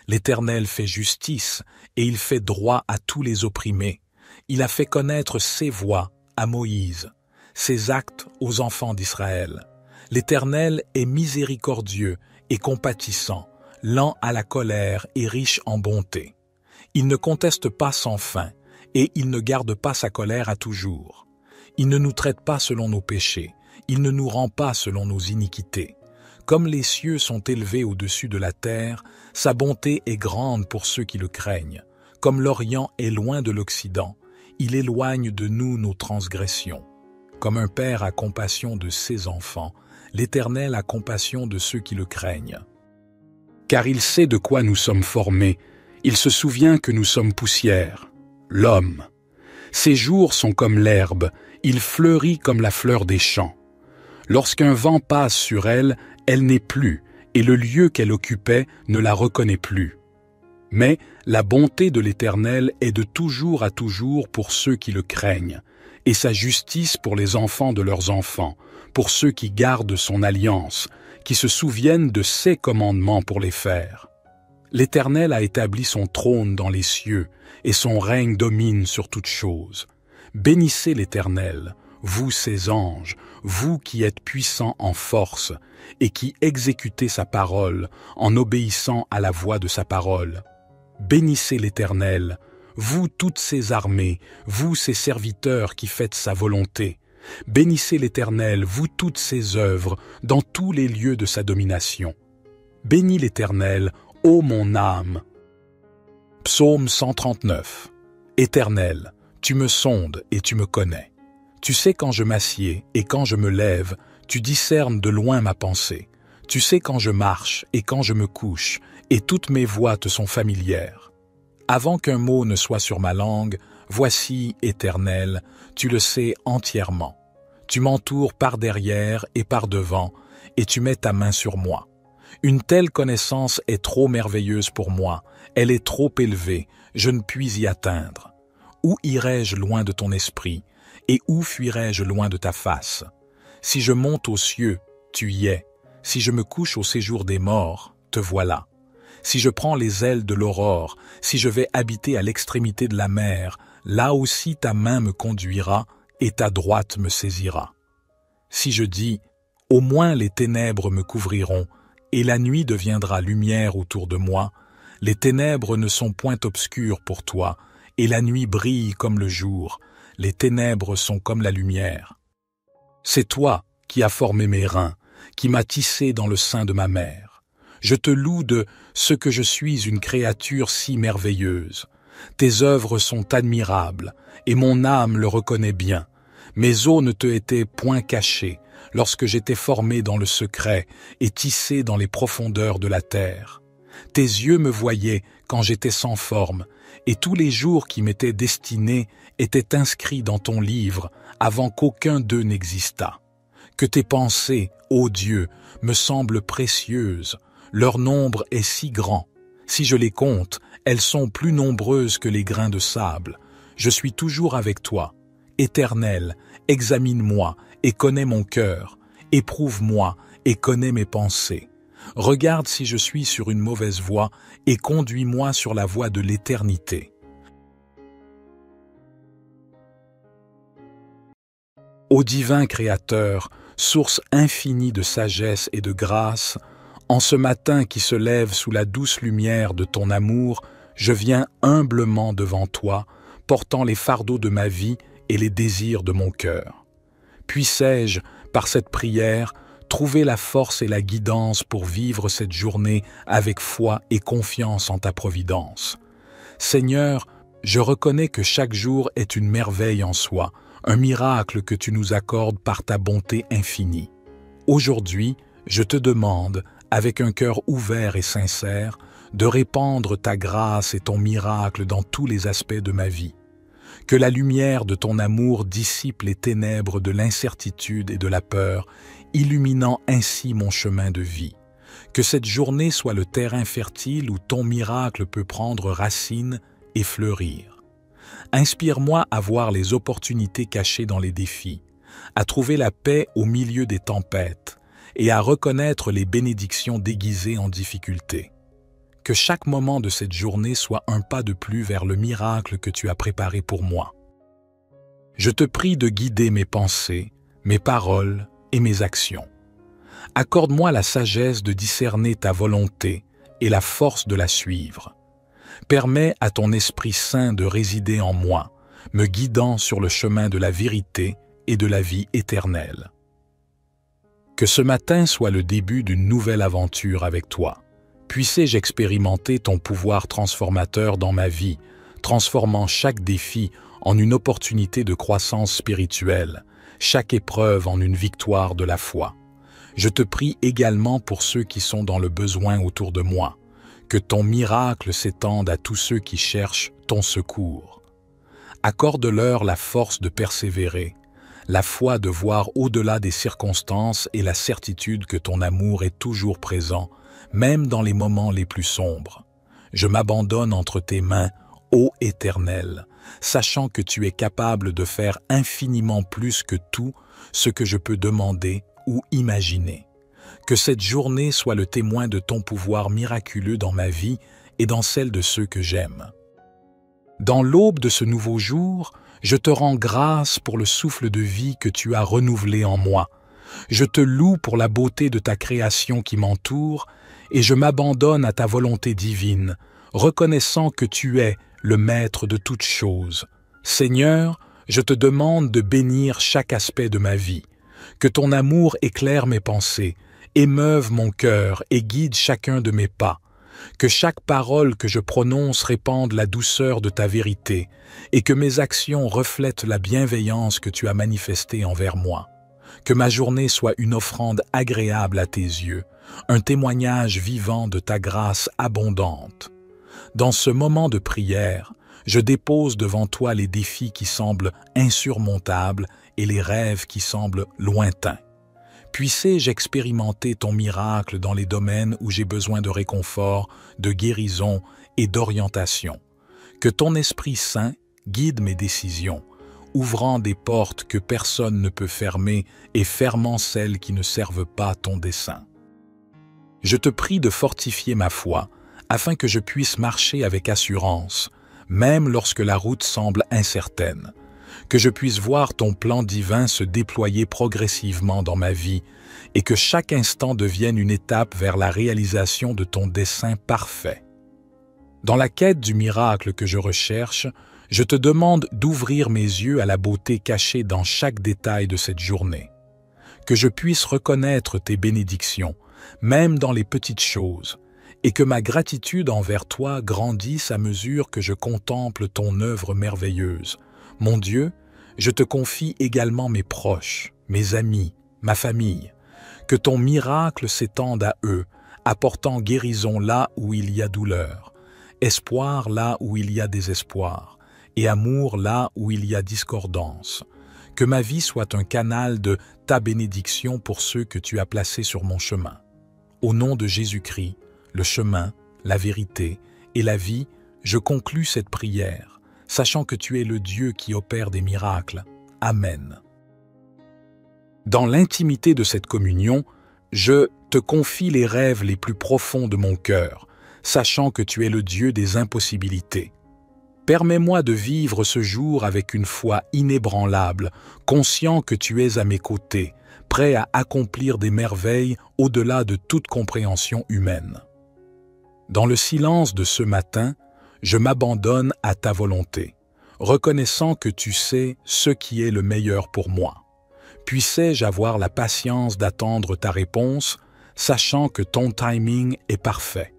Speaker 1: L'Éternel fait justice, et il fait droit à tous les opprimés. Il a fait connaître ses voies à Moïse, ses actes aux enfants d'Israël. L'Éternel est miséricordieux et compatissant, lent à la colère et riche en bonté. Il ne conteste pas sans fin, et il ne garde pas sa colère à toujours. Il ne nous traite pas selon nos péchés, il ne nous rend pas selon nos iniquités. Comme les cieux sont élevés au-dessus de la terre, sa bonté est grande pour ceux qui le craignent. Comme l'Orient est loin de l'Occident, il éloigne de nous nos transgressions. Comme un père a compassion de ses enfants, l'Éternel a compassion de ceux qui le craignent. Car il sait de quoi nous sommes formés, il se souvient que nous sommes poussière, l'homme. Ses jours sont comme l'herbe, il fleurit comme la fleur des champs. Lorsqu'un vent passe sur elle, elle n'est plus, et le lieu qu'elle occupait ne la reconnaît plus. Mais la bonté de l'Éternel est de toujours à toujours pour ceux qui le craignent, et sa justice pour les enfants de leurs enfants, pour ceux qui gardent son alliance, qui se souviennent de ses commandements pour les faire. L'Éternel a établi son trône dans les cieux, et son règne domine sur toutes choses. Bénissez l'Éternel, vous ses anges, vous qui êtes puissants en force, et qui exécutez sa parole en obéissant à la voix de sa parole. Bénissez l'Éternel, vous toutes ses armées, vous ses serviteurs qui faites sa volonté. Bénissez l'Éternel, vous toutes ses œuvres, dans tous les lieux de sa domination. Bénis l'Éternel, ô mon âme. Psaume 139. Éternel, tu me sondes et tu me connais. Tu sais quand je m'assieds et quand je me lève, tu discernes de loin ma pensée. Tu sais quand je marche et quand je me couche, et toutes mes voies te sont familières. Avant qu'un mot ne soit sur ma langue, voici, Éternel, tu le sais entièrement. Tu m'entoures par derrière et par devant, et tu mets ta main sur moi. Une telle connaissance est trop merveilleuse pour moi, elle est trop élevée, je ne puis y atteindre. Où irai-je loin de ton esprit, et où fuirai-je loin de ta face? Si je monte aux cieux, tu y es. Si je me couche au séjour des morts, te voilà. si je prends les ailes de l'aurore, si je vais habiter à l'extrémité de la mer, là aussi ta main me conduira et ta droite me saisira. Si je dis, au moins les ténèbres me couvriront, et la nuit deviendra lumière autour de moi, les ténèbres ne sont point obscures pour toi, et la nuit brille comme le jour, les ténèbres sont comme la lumière. C'est toi qui as formé mes reins, qui m'as tissé dans le sein de ma mère. Je te loue de ce que je suis une créature si merveilleuse. Tes œuvres sont admirables, et mon âme le reconnaît bien. Mes os ne te étaient point cachés, lorsque j'étais formé dans le secret et tissé dans les profondeurs de la terre. Tes yeux me voyaient quand j'étais sans forme, et tous les jours qui m'étaient destinés étaient inscrits dans ton livre avant qu'aucun d'eux n'existât. Que tes pensées, ô Dieu, me semblent précieuses, leur nombre est si grand. Si je les compte, elles sont plus nombreuses que les grains de sable. Je suis toujours avec toi. Éternel, examine-moi et connais mon cœur. Éprouve-moi et connais mes pensées. Regarde si je suis sur une mauvaise voie et conduis-moi sur la voie de l'éternité. Ô divin Créateur, source infinie de sagesse et de grâce, en ce matin qui se lève sous la douce lumière de ton amour, je viens humblement devant toi, portant les fardeaux de ma vie et les désirs de mon cœur. Puissais-je, par cette prière, trouver la force et la guidance pour vivre cette journée avec foi et confiance en ta providence. Seigneur, je reconnais que chaque jour est une merveille en soi, un miracle que tu nous accordes par ta bonté infinie. Aujourd'hui, je te demande, avec un cœur ouvert et sincère, de répandre ta grâce et ton miracle dans tous les aspects de ma vie. Que la lumière de ton amour dissipe les ténèbres de l'incertitude et de la peur, illuminant ainsi mon chemin de vie. Que cette journée soit le terrain fertile où ton miracle peut prendre racine et fleurir. Inspire-moi à voir les opportunités cachées dans les défis, à trouver la paix au milieu des tempêtes et à reconnaître les bénédictions déguisées en difficulté. Que chaque moment de cette journée soit un pas de plus vers le miracle que tu as préparé pour moi. Je te prie de guider mes pensées, mes paroles et mes actions. Accorde-moi la sagesse de discerner ta volonté et la force de la suivre. Permets à ton Esprit Saint de résider en moi, me guidant sur le chemin de la vérité et de la vie éternelle. Que ce matin soit le début d'une nouvelle aventure avec toi. Puissais-je expérimenter ton pouvoir transformateur dans ma vie, transformant chaque défi en une opportunité de croissance spirituelle, chaque épreuve en une victoire de la foi. Je te prie également pour ceux qui sont dans le besoin autour de moi, que ton miracle s'étende à tous ceux qui cherchent ton secours. Accorde-leur la force de persévérer, la foi de voir au-delà des circonstances et la certitude que ton amour est toujours présent, même dans les moments les plus sombres. Je m'abandonne entre tes mains, ô Éternel, sachant que tu es capable de faire infiniment plus que tout ce que je peux demander ou imaginer. Que cette journée soit le témoin de ton pouvoir miraculeux dans ma vie et dans celle de ceux que j'aime. Dans l'aube de ce nouveau jour, je te rends grâce pour le souffle de vie que tu as renouvelé en moi. Je te loue pour la beauté de ta création qui m'entoure et je m'abandonne à ta volonté divine, reconnaissant que tu es le maître de toutes choses. Seigneur, je te demande de bénir chaque aspect de ma vie, que ton amour éclaire mes pensées, émeuve mon cœur et guide chacun de mes pas, que chaque parole que je prononce répande la douceur de ta vérité et que mes actions reflètent la bienveillance que tu as manifestée envers moi. Que ma journée soit une offrande agréable à tes yeux, un témoignage vivant de ta grâce abondante. Dans ce moment de prière, je dépose devant toi les défis qui semblent insurmontables et les rêves qui semblent lointains. Puissais-je expérimenter ton miracle dans les domaines où j'ai besoin de réconfort, de guérison et d'orientation. Que ton Esprit Saint guide mes décisions, ouvrant des portes que personne ne peut fermer et fermant celles qui ne servent pas ton dessein. Je te prie de fortifier ma foi, afin que je puisse marcher avec assurance, même lorsque la route semble incertaine, que je puisse voir ton plan divin se déployer progressivement dans ma vie et que chaque instant devienne une étape vers la réalisation de ton dessein parfait. Dans la quête du miracle que je recherche, je te demande d'ouvrir mes yeux à la beauté cachée dans chaque détail de cette journée, que je puisse reconnaître tes bénédictions, même dans les petites choses, et que ma gratitude envers toi grandisse à mesure que je contemple ton œuvre merveilleuse. Mon Dieu, je te confie également mes proches, mes amis, ma famille. Que ton miracle s'étende à eux, apportant guérison là où il y a douleur, espoir là où il y a désespoir, et amour là où il y a discordance. Que ma vie soit un canal de ta bénédiction pour ceux que tu as placés sur mon chemin. Au nom de Jésus-Christ, le chemin, la vérité et la vie, je conclus cette prière, sachant que tu es le Dieu qui opère des miracles. Amen. Dans l'intimité de cette communion, je te confie les rêves les plus profonds de mon cœur, sachant que tu es le Dieu des impossibilités. Permets-moi de vivre ce jour avec une foi inébranlable, conscient que tu es à mes côtés, prêt à accomplir des merveilles au-delà de toute compréhension humaine. Dans le silence de ce matin, je m'abandonne à ta volonté, reconnaissant que tu sais ce qui est le meilleur pour moi. Puissais-je avoir la patience d'attendre ta réponse, sachant que ton timing est parfait.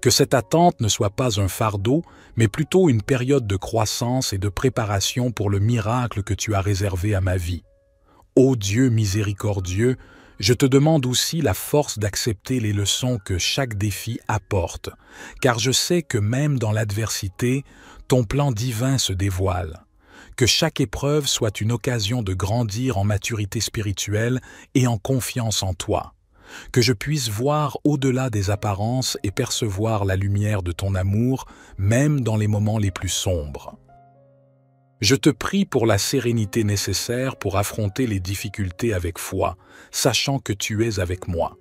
Speaker 1: Que cette attente ne soit pas un fardeau, mais plutôt une période de croissance et de préparation pour le miracle que tu as réservé à ma vie. Ô Dieu miséricordieux, je te demande aussi la force d'accepter les leçons que chaque défi apporte, car je sais que même dans l'adversité, ton plan divin se dévoile. Que chaque épreuve soit une occasion de grandir en maturité spirituelle et en confiance en toi. Que je puisse voir au-delà des apparences et percevoir la lumière de ton amour, même dans les moments les plus sombres. Je te prie pour la sérénité nécessaire pour affronter les difficultés avec foi, sachant que tu es avec moi.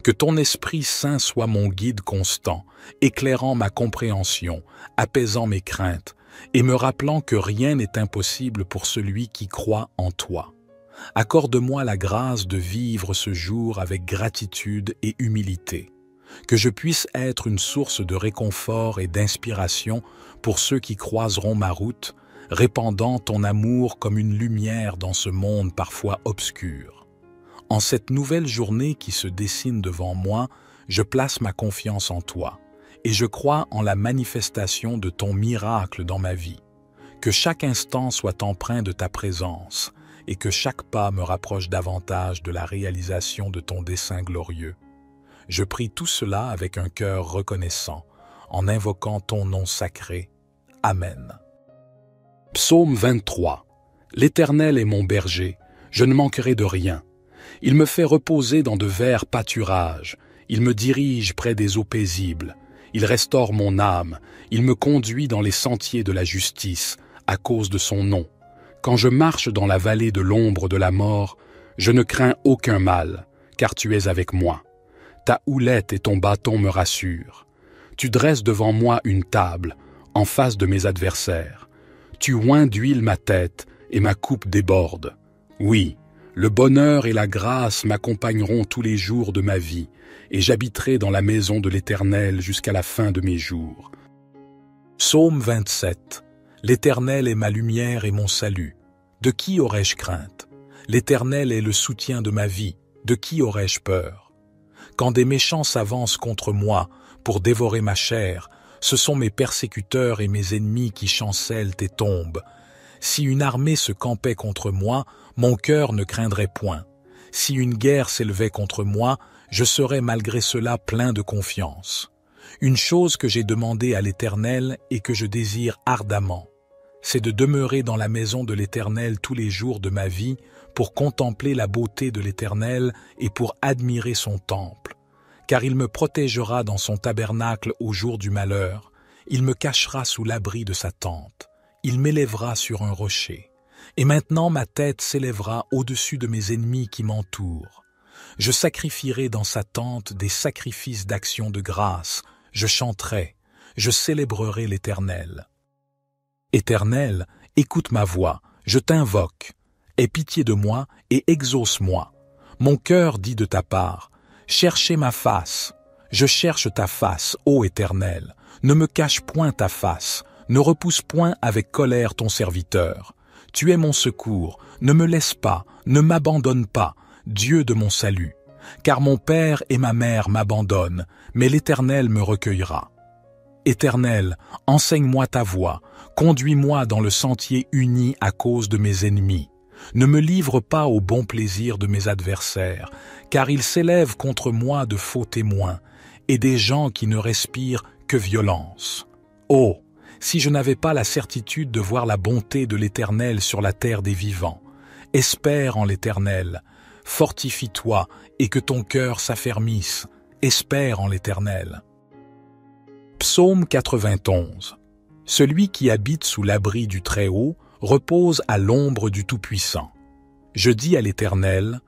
Speaker 1: Que ton Esprit Saint soit mon guide constant, éclairant ma compréhension, apaisant mes craintes, et me rappelant que rien n'est impossible pour celui qui croit en toi. Accorde-moi la grâce de vivre ce jour avec gratitude et humilité, que je puisse être une source de réconfort et d'inspiration pour ceux qui croiseront ma route, répandant ton amour comme une lumière dans ce monde parfois obscur. En cette nouvelle journée qui se dessine devant moi, je place ma confiance en toi, et je crois en la manifestation de ton miracle dans ma vie. Que chaque instant soit empreint de ta présence, et que chaque pas me rapproche davantage de la réalisation de ton dessein glorieux. Je prie tout cela avec un cœur reconnaissant, en invoquant ton nom sacré. Amen. Psaume 23. L'Éternel est mon berger, je ne manquerai de rien. Il me fait reposer dans de verts pâturages, il me dirige près des eaux paisibles, il restaure mon âme, il me conduit dans les sentiers de la justice, à cause de son nom. Quand je marche dans la vallée de l'ombre de la mort, je ne crains aucun mal, car tu es avec moi. Ta houlette et ton bâton me rassurent. Tu dresses devant moi une table, en face de mes adversaires. Tu oins d'huile ma tête, et ma coupe déborde. Oui, le bonheur et la grâce m'accompagneront tous les jours de ma vie, et j'habiterai dans la maison de l'Éternel jusqu'à la fin de mes jours. Psaume 27. L'Éternel est ma lumière et mon salut. De qui aurais-je crainte? L'Éternel est le soutien de ma vie. De qui aurais-je peur? Quand des méchants s'avancent contre moi pour dévorer ma chair, ce sont mes persécuteurs et mes ennemis qui chancellent et tombent. Si une armée se campait contre moi, mon cœur ne craindrait point. Si une guerre s'élevait contre moi, je serais malgré cela plein de confiance. Une chose que j'ai demandée à l'Éternel et que je désire ardemment, c'est de demeurer dans la maison de l'Éternel tous les jours de ma vie pour contempler la beauté de l'Éternel et pour admirer son temple. Car il me protégera dans son tabernacle au jour du malheur, il me cachera sous l'abri de sa tente, il m'élèvera sur un rocher. Et maintenant ma tête s'élèvera au-dessus de mes ennemis qui m'entourent. Je sacrifierai dans sa tente des sacrifices d'action de grâce, je chanterai, je célébrerai l'Éternel. Éternel, écoute ma voix, je t'invoque. Aie pitié de moi et exauce-moi. Mon cœur dit de ta part, cherchez ma face. Je cherche ta face, ô Éternel. Ne me cache point ta face, ne repousse point avec colère ton serviteur. Tu es mon secours, ne me laisse pas, ne m'abandonne pas, Dieu de mon salut. Car mon père et ma mère m'abandonnent, mais l'Éternel me recueillera. Éternel, enseigne-moi ta voie, conduis-moi dans le sentier uni à cause de mes ennemis. Ne me livre pas au bon plaisir de mes adversaires, car ils s'élèvent contre moi de faux témoins, et des gens qui ne respirent que violence. Oh, si je n'avais pas la certitude de voir la bonté de l'Éternel sur la terre des vivants. Espère en l'Éternel, fortifie-toi et que ton cœur s'affermisse. Espère en l'Éternel. Psaume 91. Celui qui habite sous l'abri du Très-Haut repose à l'ombre du Tout-Puissant. Je dis à l'Éternel,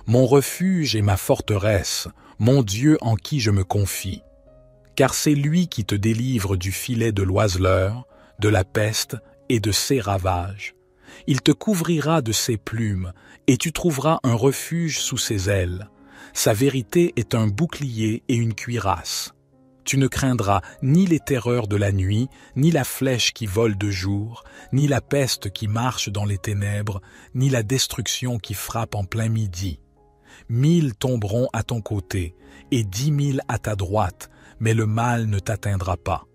Speaker 1: mon refuge et ma forteresse, mon Dieu en qui je me confie. Car c'est lui qui te délivre du filet de l'oiseleur, de la peste et de ses ravages. Il te couvrira de ses plumes, et tu trouveras un refuge sous ses ailes. Sa vérité est un bouclier et une cuirasse. Tu ne craindras ni les terreurs de la nuit, ni la flèche qui vole de jour, ni la peste qui marche dans les ténèbres, ni la destruction qui frappe en plein midi. 1000 tomberont à ton côté, et 10 000 à ta droite, mais le mal ne t'atteindra pas.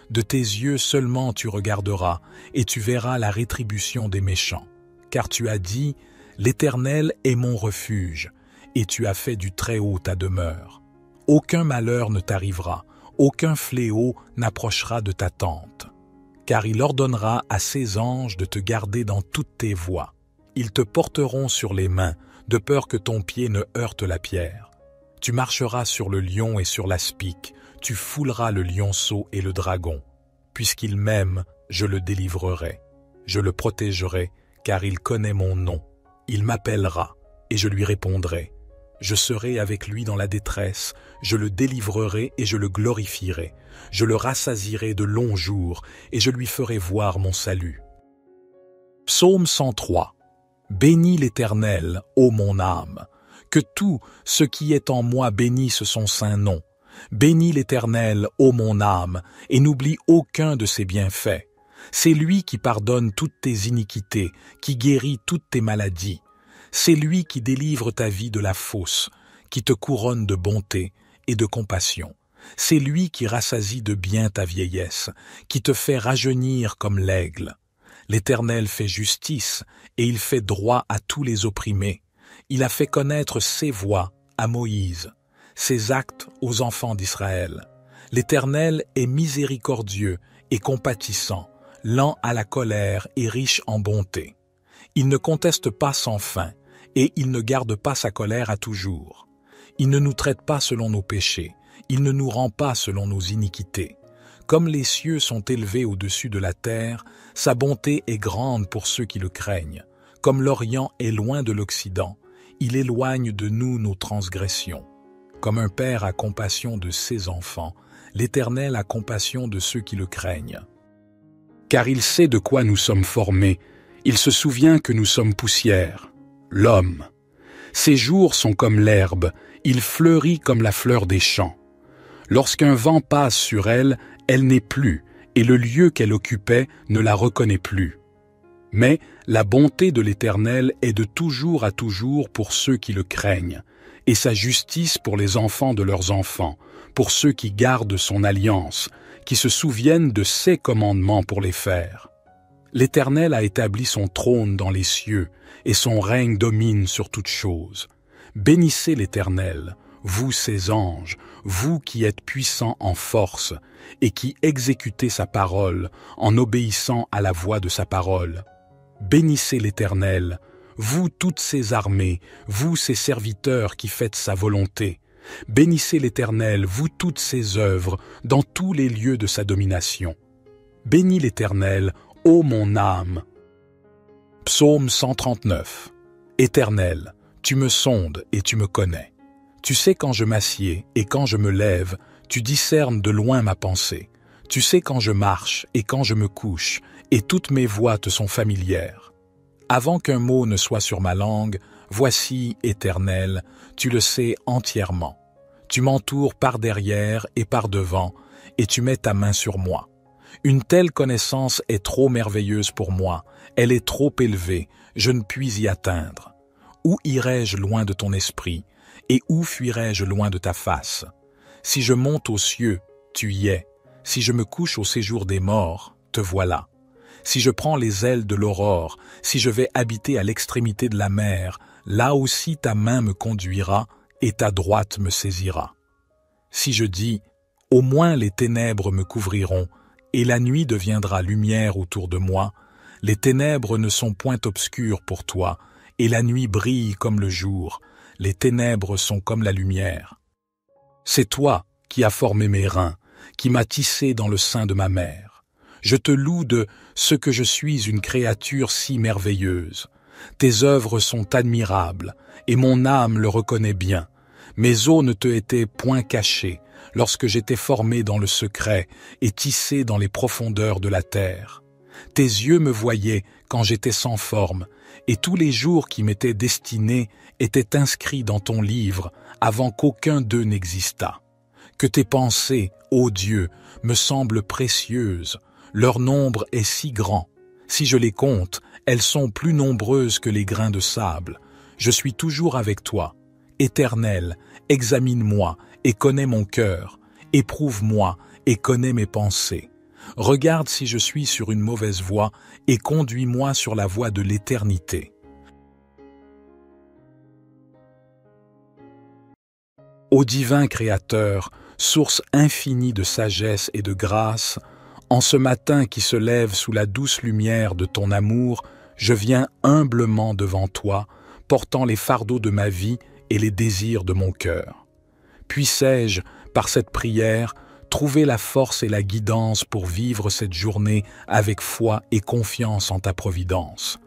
Speaker 1: De tes yeux seulement tu regarderas, et tu verras la rétribution des méchants. Car tu as dit, l'Éternel est mon refuge, et tu as fait du Très-Haut ta demeure. Aucun malheur ne t'arrivera, aucun fléau n'approchera de ta tente. Car il ordonnera à ses anges de te garder dans toutes tes voies. Ils te porteront sur les mains, de peur que ton pied ne heurte la pierre. Tu marcheras sur le lion et sur l'aspic, tu fouleras le lionceau et le dragon. Puisqu'il m'aime, je le délivrerai. Je le protégerai, car il connaît mon nom. Il m'appellera, et je lui répondrai. Je serai avec lui dans la détresse, je le délivrerai et je le glorifierai. Je le rassasierai de longs jours, et je lui ferai voir mon salut. Psaume 103. Bénis l'Éternel, ô mon âme. Que tout ce qui est en moi bénisse son saint nom. Bénis l'Éternel, ô mon âme, et n'oublie aucun de ses bienfaits. C'est lui qui pardonne toutes tes iniquités, qui guérit toutes tes maladies. C'est lui qui délivre ta vie de la fosse, qui te couronne de bonté et de compassion. C'est lui qui rassasie de bien ta vieillesse, qui te fait rajeunir comme l'aigle. L'Éternel fait justice, et il fait droit à tous les opprimés. Il a fait connaître ses voies à Moïse, ses actes aux enfants d'Israël. L'Éternel est miséricordieux et compatissant, lent à la colère et riche en bonté. Il ne conteste pas sans fin, et il ne garde pas sa colère à toujours. Il ne nous traite pas selon nos péchés, il ne nous rend pas selon nos iniquités. Comme les cieux sont élevés au-dessus de la terre, sa bonté est grande pour ceux qui le craignent. Comme l'Orient est loin de l'Occident, il éloigne de nous nos transgressions. Comme un père a compassion de ses enfants, l'Éternel a compassion de ceux qui le craignent. Car il sait de quoi nous sommes formés, il se souvient que nous sommes poussière, l'homme. Ses jours sont comme l'herbe, il fleurit comme la fleur des champs. Lorsqu'un vent passe sur elle, elle n'est plus, et le lieu qu'elle occupait ne la reconnaît plus. Mais la bonté de l'Éternel est de toujours à toujours pour ceux qui le craignent, et sa justice pour les enfants de leurs enfants, pour ceux qui gardent son alliance, qui se souviennent de ses commandements pour les faire. L'Éternel a établi son trône dans les cieux, et son règne domine sur toutes choses. Bénissez l'Éternel, vous ses anges, vous qui êtes puissants en force, et qui exécutez sa parole en obéissant à la voix de sa parole. Bénissez l'Éternel, vous toutes ses armées, vous ses serviteurs qui faites sa volonté. Bénissez l'Éternel, vous toutes ses œuvres, dans tous les lieux de sa domination. Bénis l'Éternel, ô mon âme. Psaume 139. Éternel, tu me sondes et tu me connais. Tu sais quand je m'assieds et quand je me lève, Tu discernes de loin ma pensée. Tu sais quand je marche et quand je me couche, et toutes mes voies te sont familières. Avant qu'un mot ne soit sur ma langue, voici, Éternel, tu le sais entièrement. Tu m'entoures par derrière et par devant, et tu mets ta main sur moi. Une telle connaissance est trop merveilleuse pour moi, elle est trop élevée, je ne puis y atteindre. Où irai-je loin de ton esprit, et où fuirai-je loin de ta face? Si je monte aux cieux, tu y es. Si je me couche au séjour des morts, te voilà. Si je prends les ailes de l'aurore, si je vais habiter à l'extrémité de la mer, là aussi ta main me conduira et ta droite me saisira. Si je dis, au moins les ténèbres me couvriront, et la nuit deviendra lumière autour de moi, les ténèbres ne sont point obscures pour toi, et la nuit brille comme le jour, les ténèbres sont comme la lumière. C'est toi qui as formé mes reins, qui m'as tissé dans le sein de ma mère. Je te loue de ce que je suis une créature si merveilleuse. Tes œuvres sont admirables, et mon âme le reconnaît bien. Mes os ne te étaient point cachés, lorsque j'étais formé dans le secret et tissé dans les profondeurs de la terre. Tes yeux me voyaient quand j'étais sans forme, et tous les jours qui m'étaient destinés étaient inscrits dans ton livre avant qu'aucun d'eux n'existât. Que tes pensées, ô Dieu, me semblent précieuses, leur nombre est si grand. Si je les compte, elles sont plus nombreuses que les grains de sable. Je suis toujours avec toi. Éternel, examine-moi et connais mon cœur. Éprouve-moi et connais mes pensées. Regarde si je suis sur une mauvaise voie et conduis-moi sur la voie de l'éternité. Ô divin Créateur, source infinie de sagesse et de grâce, en ce matin qui se lève sous la douce lumière de ton amour, je viens humblement devant toi, portant les fardeaux de ma vie et les désirs de mon cœur. Puissais-je, par cette prière, trouver la force et la guidance pour vivre cette journée avec foi et confiance en ta providence.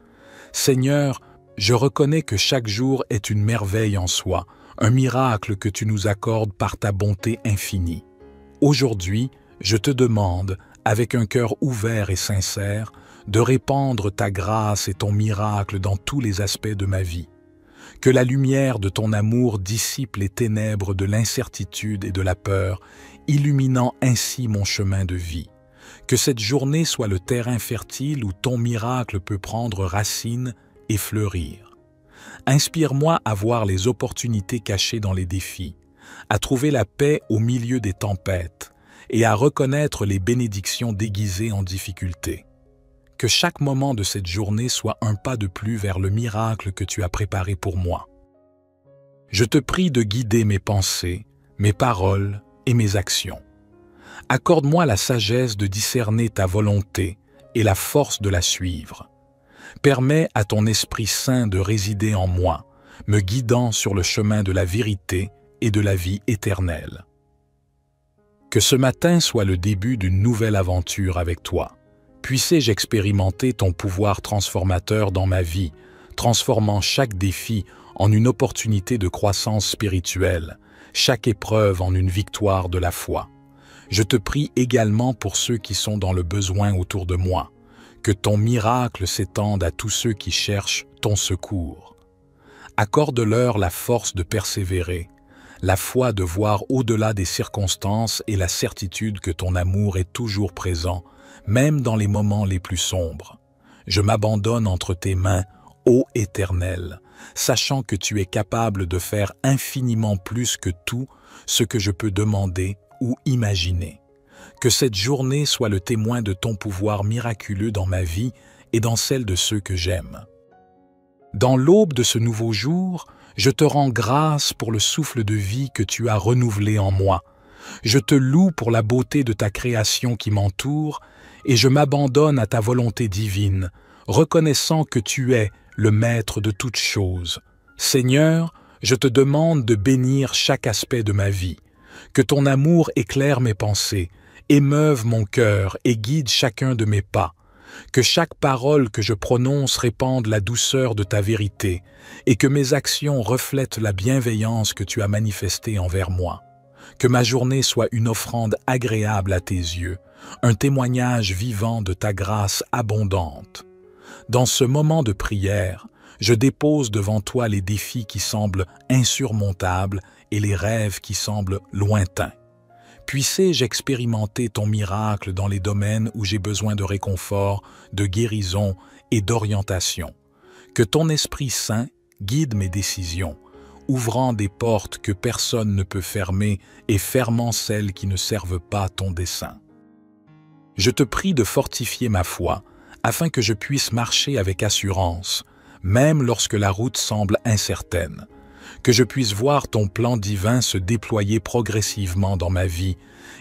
Speaker 1: Seigneur, je reconnais que chaque jour est une merveille en soi, un miracle que tu nous accordes par ta bonté infinie. Aujourd'hui, je te demande, avec un cœur ouvert et sincère, de répandre ta grâce et ton miracle dans tous les aspects de ma vie. Que la lumière de ton amour dissipe les ténèbres de l'incertitude et de la peur, illuminant ainsi mon chemin de vie. Que cette journée soit le terrain fertile où ton miracle peut prendre racine et fleurir. Inspire-moi à voir les opportunités cachées dans les défis, à trouver la paix au milieu des tempêtes et à reconnaître les bénédictions déguisées en difficulté. Que chaque moment de cette journée soit un pas de plus vers le miracle que tu as préparé pour moi. Je te prie de guider mes pensées, mes paroles et mes actions. Accorde-moi la sagesse de discerner ta volonté et la force de la suivre. Permets à ton Esprit Saint de résider en moi, me guidant sur le chemin de la vérité et de la vie éternelle. Que ce matin soit le début d'une nouvelle aventure avec toi. Puissais-je expérimenter ton pouvoir transformateur dans ma vie, transformant chaque défi en une opportunité de croissance spirituelle, chaque épreuve en une victoire de la foi. Je te prie également pour ceux qui sont dans le besoin autour de moi, que ton miracle s'étende à tous ceux qui cherchent ton secours. Accorde-leur la force de persévérer, la foi de voir au-delà des circonstances et la certitude que ton amour est toujours présent, même dans les moments les plus sombres. Je m'abandonne entre tes mains, ô Éternel, sachant que tu es capable de faire infiniment plus que tout ce que je peux demander ou imaginer. Que cette journée soit le témoin de ton pouvoir miraculeux dans ma vie et dans celle de ceux que j'aime. Dans l'aube de ce nouveau jour, je te rends grâce pour le souffle de vie que tu as renouvelé en moi. Je te loue pour la beauté de ta création qui m'entoure et je m'abandonne à ta volonté divine, reconnaissant que tu es le maître de toutes choses. Seigneur, je te demande de bénir chaque aspect de ma vie, que ton amour éclaire mes pensées, émeuve mon cœur et guide chacun de mes pas, que chaque parole que je prononce répande la douceur de ta vérité et que mes actions reflètent la bienveillance que tu as manifestée envers moi. Que ma journée soit une offrande agréable à tes yeux, un témoignage vivant de ta grâce abondante. Dans ce moment de prière, je dépose devant toi les défis qui semblent insurmontables et les rêves qui semblent lointains. Puissé-je expérimenter ton miracle dans les domaines où j'ai besoin de réconfort, de guérison et d'orientation. Que ton Esprit Saint guide mes décisions, ouvrant des portes que personne ne peut fermer et fermant celles qui ne servent pas ton dessein. Je te prie de fortifier ma foi, afin que je puisse marcher avec assurance, même lorsque la route semble incertaine, que je puisse voir ton plan divin se déployer progressivement dans ma vie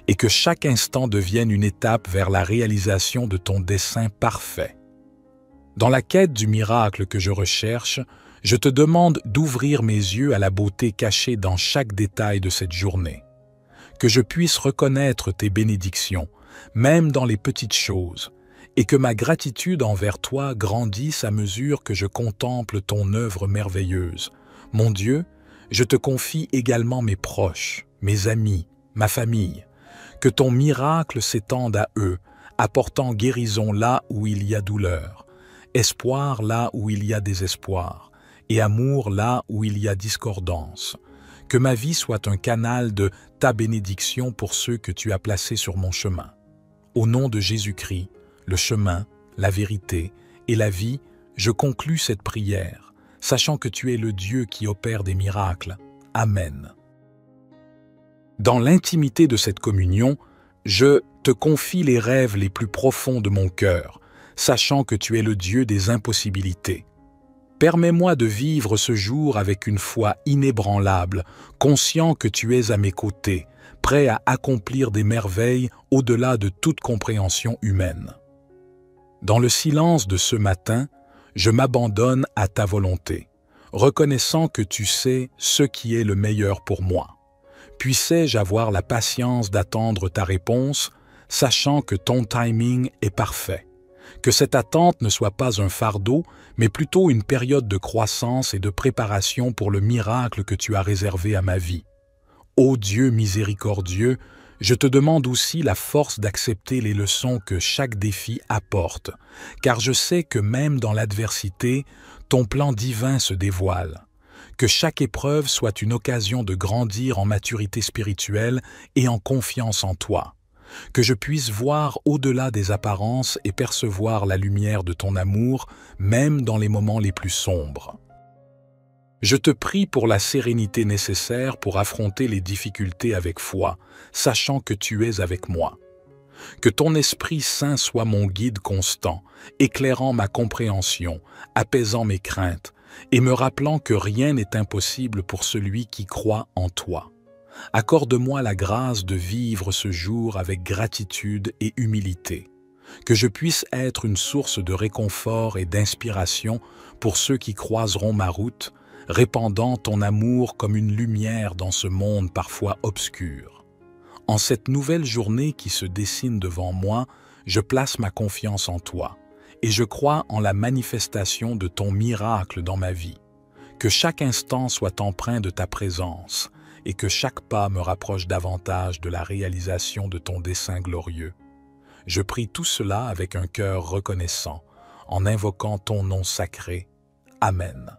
Speaker 1: et que chaque instant devienne une étape vers la réalisation de ton dessein parfait. Dans la quête du miracle que je recherche, je te demande d'ouvrir mes yeux à la beauté cachée dans chaque détail de cette journée, que je puisse reconnaître tes bénédictions, même dans les petites choses, et que ma gratitude envers toi grandisse à mesure que je contemple ton œuvre merveilleuse. Mon Dieu, je te confie également mes proches, mes amis, ma famille. Que ton miracle s'étende à eux, apportant guérison là où il y a douleur, espoir là où il y a désespoir, et amour là où il y a discordance. Que ma vie soit un canal de ta bénédiction pour ceux que tu as placés sur mon chemin. Au nom de Jésus-Christ, le chemin, la vérité et la vie, je conclus cette prière, sachant que tu es le Dieu qui opère des miracles. Amen. Dans l'intimité de cette communion, je te confie les rêves les plus profonds de mon cœur, sachant que tu es le Dieu des impossibilités. Permets-moi de vivre ce jour avec une foi inébranlable, conscient que tu es à mes côtés, prêt à accomplir des merveilles au-delà de toute compréhension humaine. Dans le silence de ce matin, je m'abandonne à ta volonté, reconnaissant que tu sais ce qui est le meilleur pour moi. Puissais-je avoir la patience d'attendre ta réponse, sachant que ton timing est parfait. Que cette attente ne soit pas un fardeau, mais plutôt une période de croissance et de préparation pour le miracle que tu as réservé à ma vie. Ô Dieu miséricordieux, je te demande aussi la force d'accepter les leçons que chaque défi apporte, car je sais que même dans l'adversité, ton plan divin se dévoile. Que chaque épreuve soit une occasion de grandir en maturité spirituelle et en confiance en toi. Que je puisse voir au-delà des apparences et percevoir la lumière de ton amour, même dans les moments les plus sombres. Je te prie pour la sérénité nécessaire pour affronter les difficultés avec foi, sachant que tu es avec moi. Que ton Esprit Saint soit mon guide constant, éclairant ma compréhension, apaisant mes craintes, et me rappelant que rien n'est impossible pour celui qui croit en toi. Accorde-moi la grâce de vivre ce jour avec gratitude et humilité, que je puisse être une source de réconfort et d'inspiration pour ceux qui croiseront ma route, répandant ton amour comme une lumière dans ce monde parfois obscur. En cette nouvelle journée qui se dessine devant moi, je place ma confiance en toi, et je crois en la manifestation de ton miracle dans ma vie. Que chaque instant soit empreint de ta présence, et que chaque pas me rapproche davantage de la réalisation de ton dessein glorieux. Je prie tout cela avec un cœur reconnaissant, en invoquant ton nom sacré. Amen.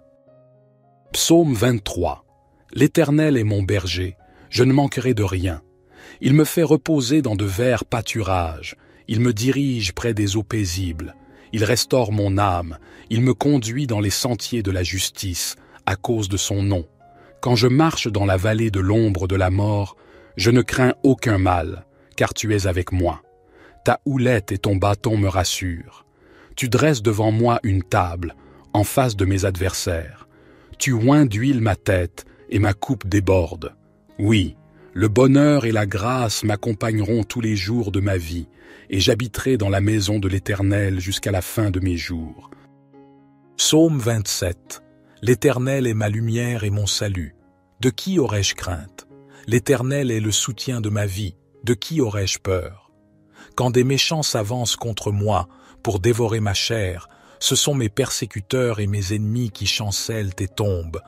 Speaker 1: Psaume 23. L'Éternel est mon berger, je ne manquerai de rien. Il me fait reposer dans de verts pâturages, il me dirige près des eaux paisibles, il restaure mon âme, il me conduit dans les sentiers de la justice, à cause de son nom. Quand je marche dans la vallée de l'ombre de la mort, je ne crains aucun mal, car tu es avec moi. Ta houlette et ton bâton me rassurent. Tu dresses devant moi une table, en face de mes adversaires. Tu oins d'huile ma tête, et ma coupe déborde. Oui, le bonheur et la grâce m'accompagneront tous les jours de ma vie, et j'habiterai dans la maison de l'Éternel jusqu'à la fin de mes jours. Psaume 27. L'Éternel est ma lumière et mon salut. De qui aurais-je crainte? L'Éternel est le soutien de ma vie. De qui aurais-je peur? Quand des méchants s'avancent contre moi pour dévorer ma chair, ce sont mes persécuteurs et mes ennemis qui chancellent et tombent.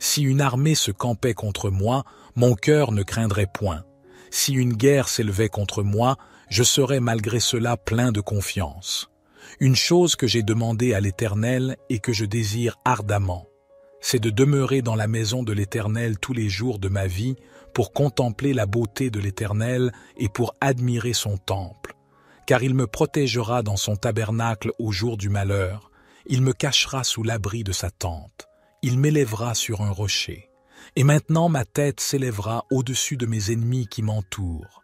Speaker 1: Si une armée se campait contre moi, mon cœur ne craindrait point. Si une guerre s'élevait contre moi, je serais malgré cela plein de confiance. Une chose que j'ai demandée à l'Éternel et que je désire ardemment, c'est de demeurer dans la maison de l'Éternel tous les jours de ma vie pour contempler la beauté de l'Éternel et pour admirer son temple. Car il me protégera dans son tabernacle au jour du malheur, il me cachera sous l'abri de sa tente, il m'élèvera sur un rocher. Et maintenant ma tête s'élèvera au-dessus de mes ennemis qui m'entourent.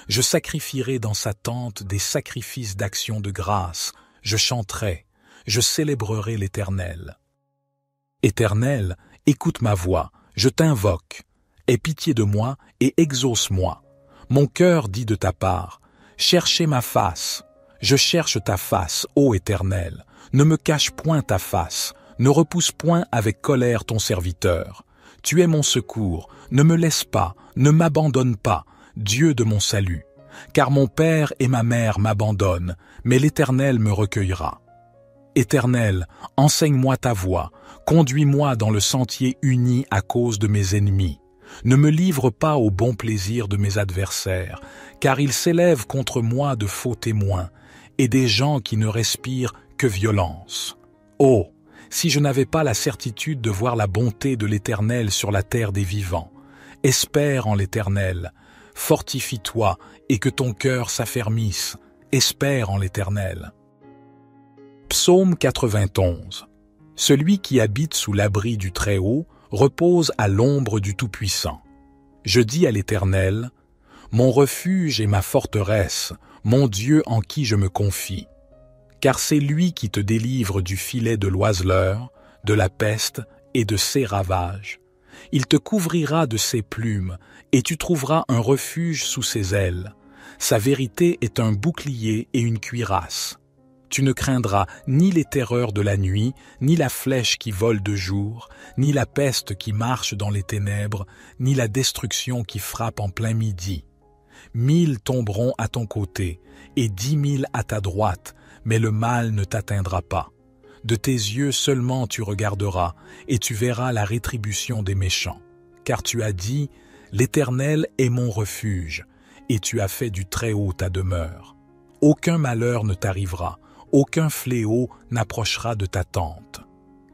Speaker 1: Je sacrifierai dans sa tente des sacrifices d'action de grâce, je chanterai, je célébrerai l'Éternel. Éternel, écoute ma voix, je t'invoque. Aie pitié de moi et exauce-moi. Mon cœur dit de ta part, cherchez ma face. Je cherche ta face, ô Éternel. Ne me cache point ta face, ne repousse point avec colère ton serviteur. Tu es mon secours, ne me laisse pas, ne m'abandonne pas, Dieu de mon salut. Car mon père et ma mère m'abandonnent, mais l'Éternel me recueillera. Éternel, enseigne-moi ta voie, conduis-moi dans le sentier uni à cause de mes ennemis. Ne me livre pas au bon plaisir de mes adversaires, car ils s'élèvent contre moi de faux témoins, et des gens qui ne respirent que violence. Oh, si je n'avais pas la certitude de voir la bonté de l'Éternel sur la terre des vivants. Espère en l'Éternel, fortifie-toi et que ton cœur s'affermisse, espère en l'Éternel. Psaume 91. Celui qui habite sous l'abri du Très-Haut repose à l'ombre du Tout-Puissant. Je dis à l'Éternel, mon refuge et ma forteresse, mon Dieu en qui je me confie. Car c'est lui qui te délivre du filet de l'oiseleur, de la peste et de ses ravages. Il te couvrira de ses plumes, et tu trouveras un refuge sous ses ailes. Sa vérité est un bouclier et une cuirasse. Tu ne craindras ni les terreurs de la nuit, ni la flèche qui vole de jour, ni la peste qui marche dans les ténèbres, ni la destruction qui frappe en plein midi. 1000 tomberont à ton côté, et 10 000 à ta droite, mais le mal ne t'atteindra pas. De tes yeux seulement tu regarderas, et tu verras la rétribution des méchants. Car tu as dit, l'Éternel est mon refuge, et tu as fait du Très-Haut ta demeure. Aucun malheur ne t'arrivera, aucun fléau n'approchera de ta tente.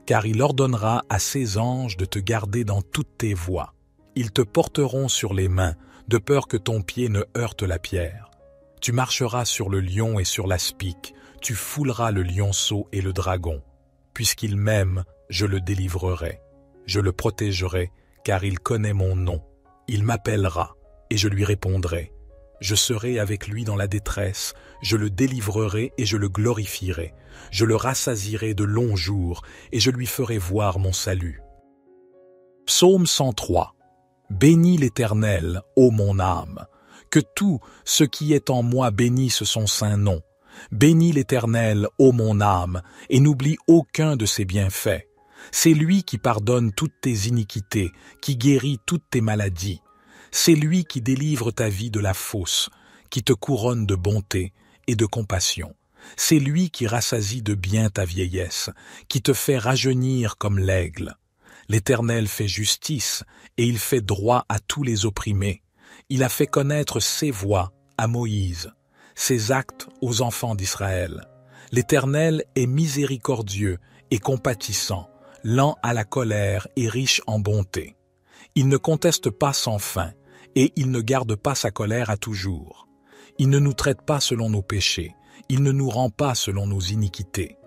Speaker 1: Car il ordonnera à ses anges de te garder dans toutes tes voies. Ils te porteront sur les mains, de peur que ton pied ne heurte la pierre. Tu marcheras sur le lion et sur l'aspic, tu fouleras le lionceau et le dragon. Puisqu'il m'aime, je le délivrerai. Je le protégerai, car il connaît mon nom. Il m'appellera, et je lui répondrai. Je serai avec lui dans la détresse, je le délivrerai et je le glorifierai. Je le rassasierai de longs jours, et je lui ferai voir mon salut. Psaume 103. Bénis l'Éternel, ô mon âme. Que tout ce qui est en moi bénisse son saint nom. Bénis l'Éternel, ô mon âme, et n'oublie aucun de ses bienfaits. C'est lui qui pardonne toutes tes iniquités, qui guérit toutes tes maladies. C'est lui qui délivre ta vie de la fosse, qui te couronne de bonté et de compassion. C'est lui qui rassasie de bien ta vieillesse, qui te fait rajeunir comme l'aigle. L'Éternel fait justice, et il fait droit à tous les opprimés. Il a fait connaître ses voies à Moïse, ses actes aux enfants d'Israël. L'Éternel est miséricordieux et compatissant, lent à la colère et riche en bonté. Il ne conteste pas sans fin, et il ne garde pas sa colère à toujours. Il ne nous traite pas selon nos péchés, il ne nous rend pas selon nos iniquités.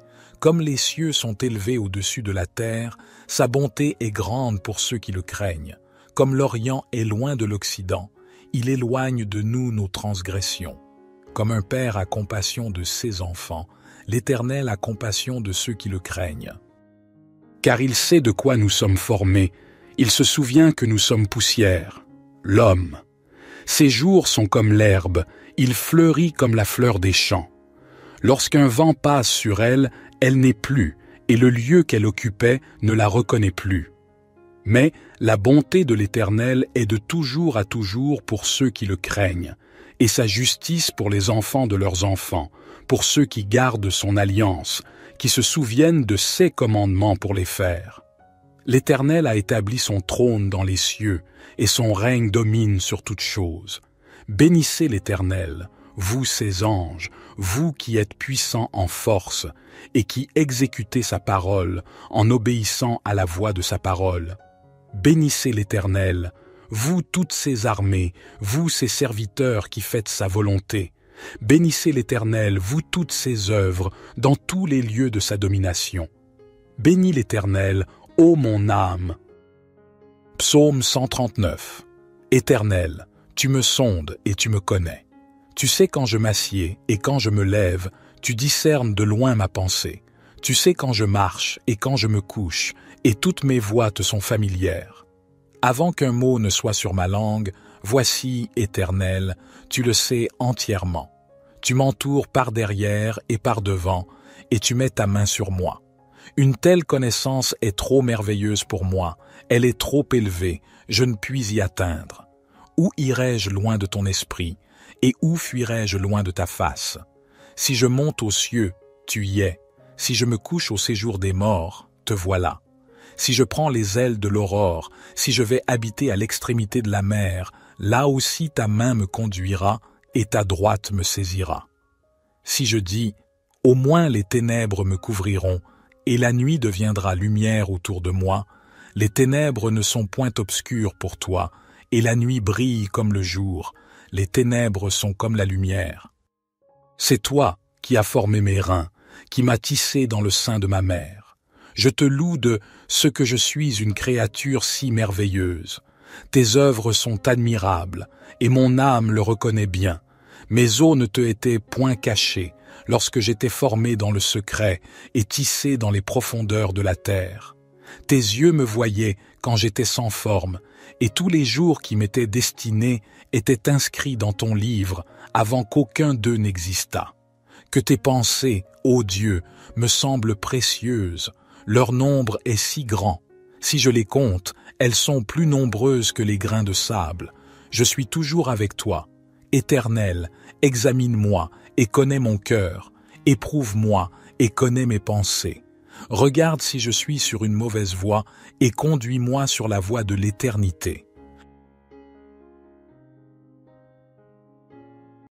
Speaker 1: Comme les cieux sont élevés au-dessus de la terre, sa bonté est grande pour ceux qui le craignent. Comme l'Orient est loin de l'Occident, il éloigne de nous nos transgressions. Comme un père a compassion de ses enfants, l'Éternel a compassion de ceux qui le craignent. Car il sait de quoi nous sommes formés, il se souvient que nous sommes poussière, l'homme. Ses jours sont comme l'herbe, il fleurit comme la fleur des champs. Lorsqu'un vent passe sur elle, elle n'est plus, et le lieu qu'elle occupait ne la reconnaît plus. Mais la bonté de l'Éternel est de toujours à toujours pour ceux qui le craignent, et sa justice pour les enfants de leurs enfants, pour ceux qui gardent son alliance, qui se souviennent de ses commandements pour les faire. L'Éternel a établi son trône dans les cieux, et son règne domine sur toutes choses. Bénissez l'Éternel, vous ses anges, vous qui êtes puissants en force, et qui exécutez sa parole en obéissant à la voix de sa parole. Bénissez l'Éternel, vous toutes ses armées, vous ses serviteurs qui faites sa volonté. Bénissez l'Éternel, vous toutes ses œuvres, dans tous les lieux de sa domination. Bénis l'Éternel, ô mon âme. Psaume 139. Éternel, tu me sondes et tu me connais. Tu sais quand je m'assieds et quand je me lève, tu discernes de loin ma pensée. Tu sais quand je marche et quand je me couche, et toutes mes voies te sont familières. Avant qu'un mot ne soit sur ma langue, voici, Éternel, tu le sais entièrement. Tu m'entoures par derrière et par devant, et tu mets ta main sur moi. Une telle connaissance est trop merveilleuse pour moi, elle est trop élevée, je ne puis y atteindre. Où irai-je loin de ton esprit, et où fuirai-je loin de ta face? Si je monte aux cieux, tu y es. Si je me couche au séjour des morts, te voilà. Si je prends les ailes de l'aurore, si je vais habiter à l'extrémité de la mer, là aussi ta main me conduira et ta droite me saisira. Si je dis, au moins les ténèbres me couvriront, et la nuit deviendra lumière autour de moi, les ténèbres ne sont point obscures pour toi, et la nuit brille comme le jour, les ténèbres sont comme la lumière. C'est toi qui as formé mes reins, qui m'as tissé dans le sein de ma mère. Je te loue de ce que je suis une créature si merveilleuse. Tes œuvres sont admirables, et mon âme le reconnaît bien. Mes os ne te étaient point cachés, lorsque j'étais formé dans le secret et tissé dans les profondeurs de la terre. Tes yeux me voyaient quand j'étais sans forme, et tous les jours qui m'étaient destinés étaient inscrits dans ton livre avant qu'aucun d'eux n'existât. Que tes pensées, ô Dieu, me semblent précieuses, leur nombre est si grand. Si je les compte, elles sont plus nombreuses que les grains de sable. Je suis toujours avec toi. Éternel, examine-moi et connais mon cœur. Éprouve-moi et connais mes pensées. Regarde si je suis sur une mauvaise voie et conduis-moi sur la voie de l'éternité.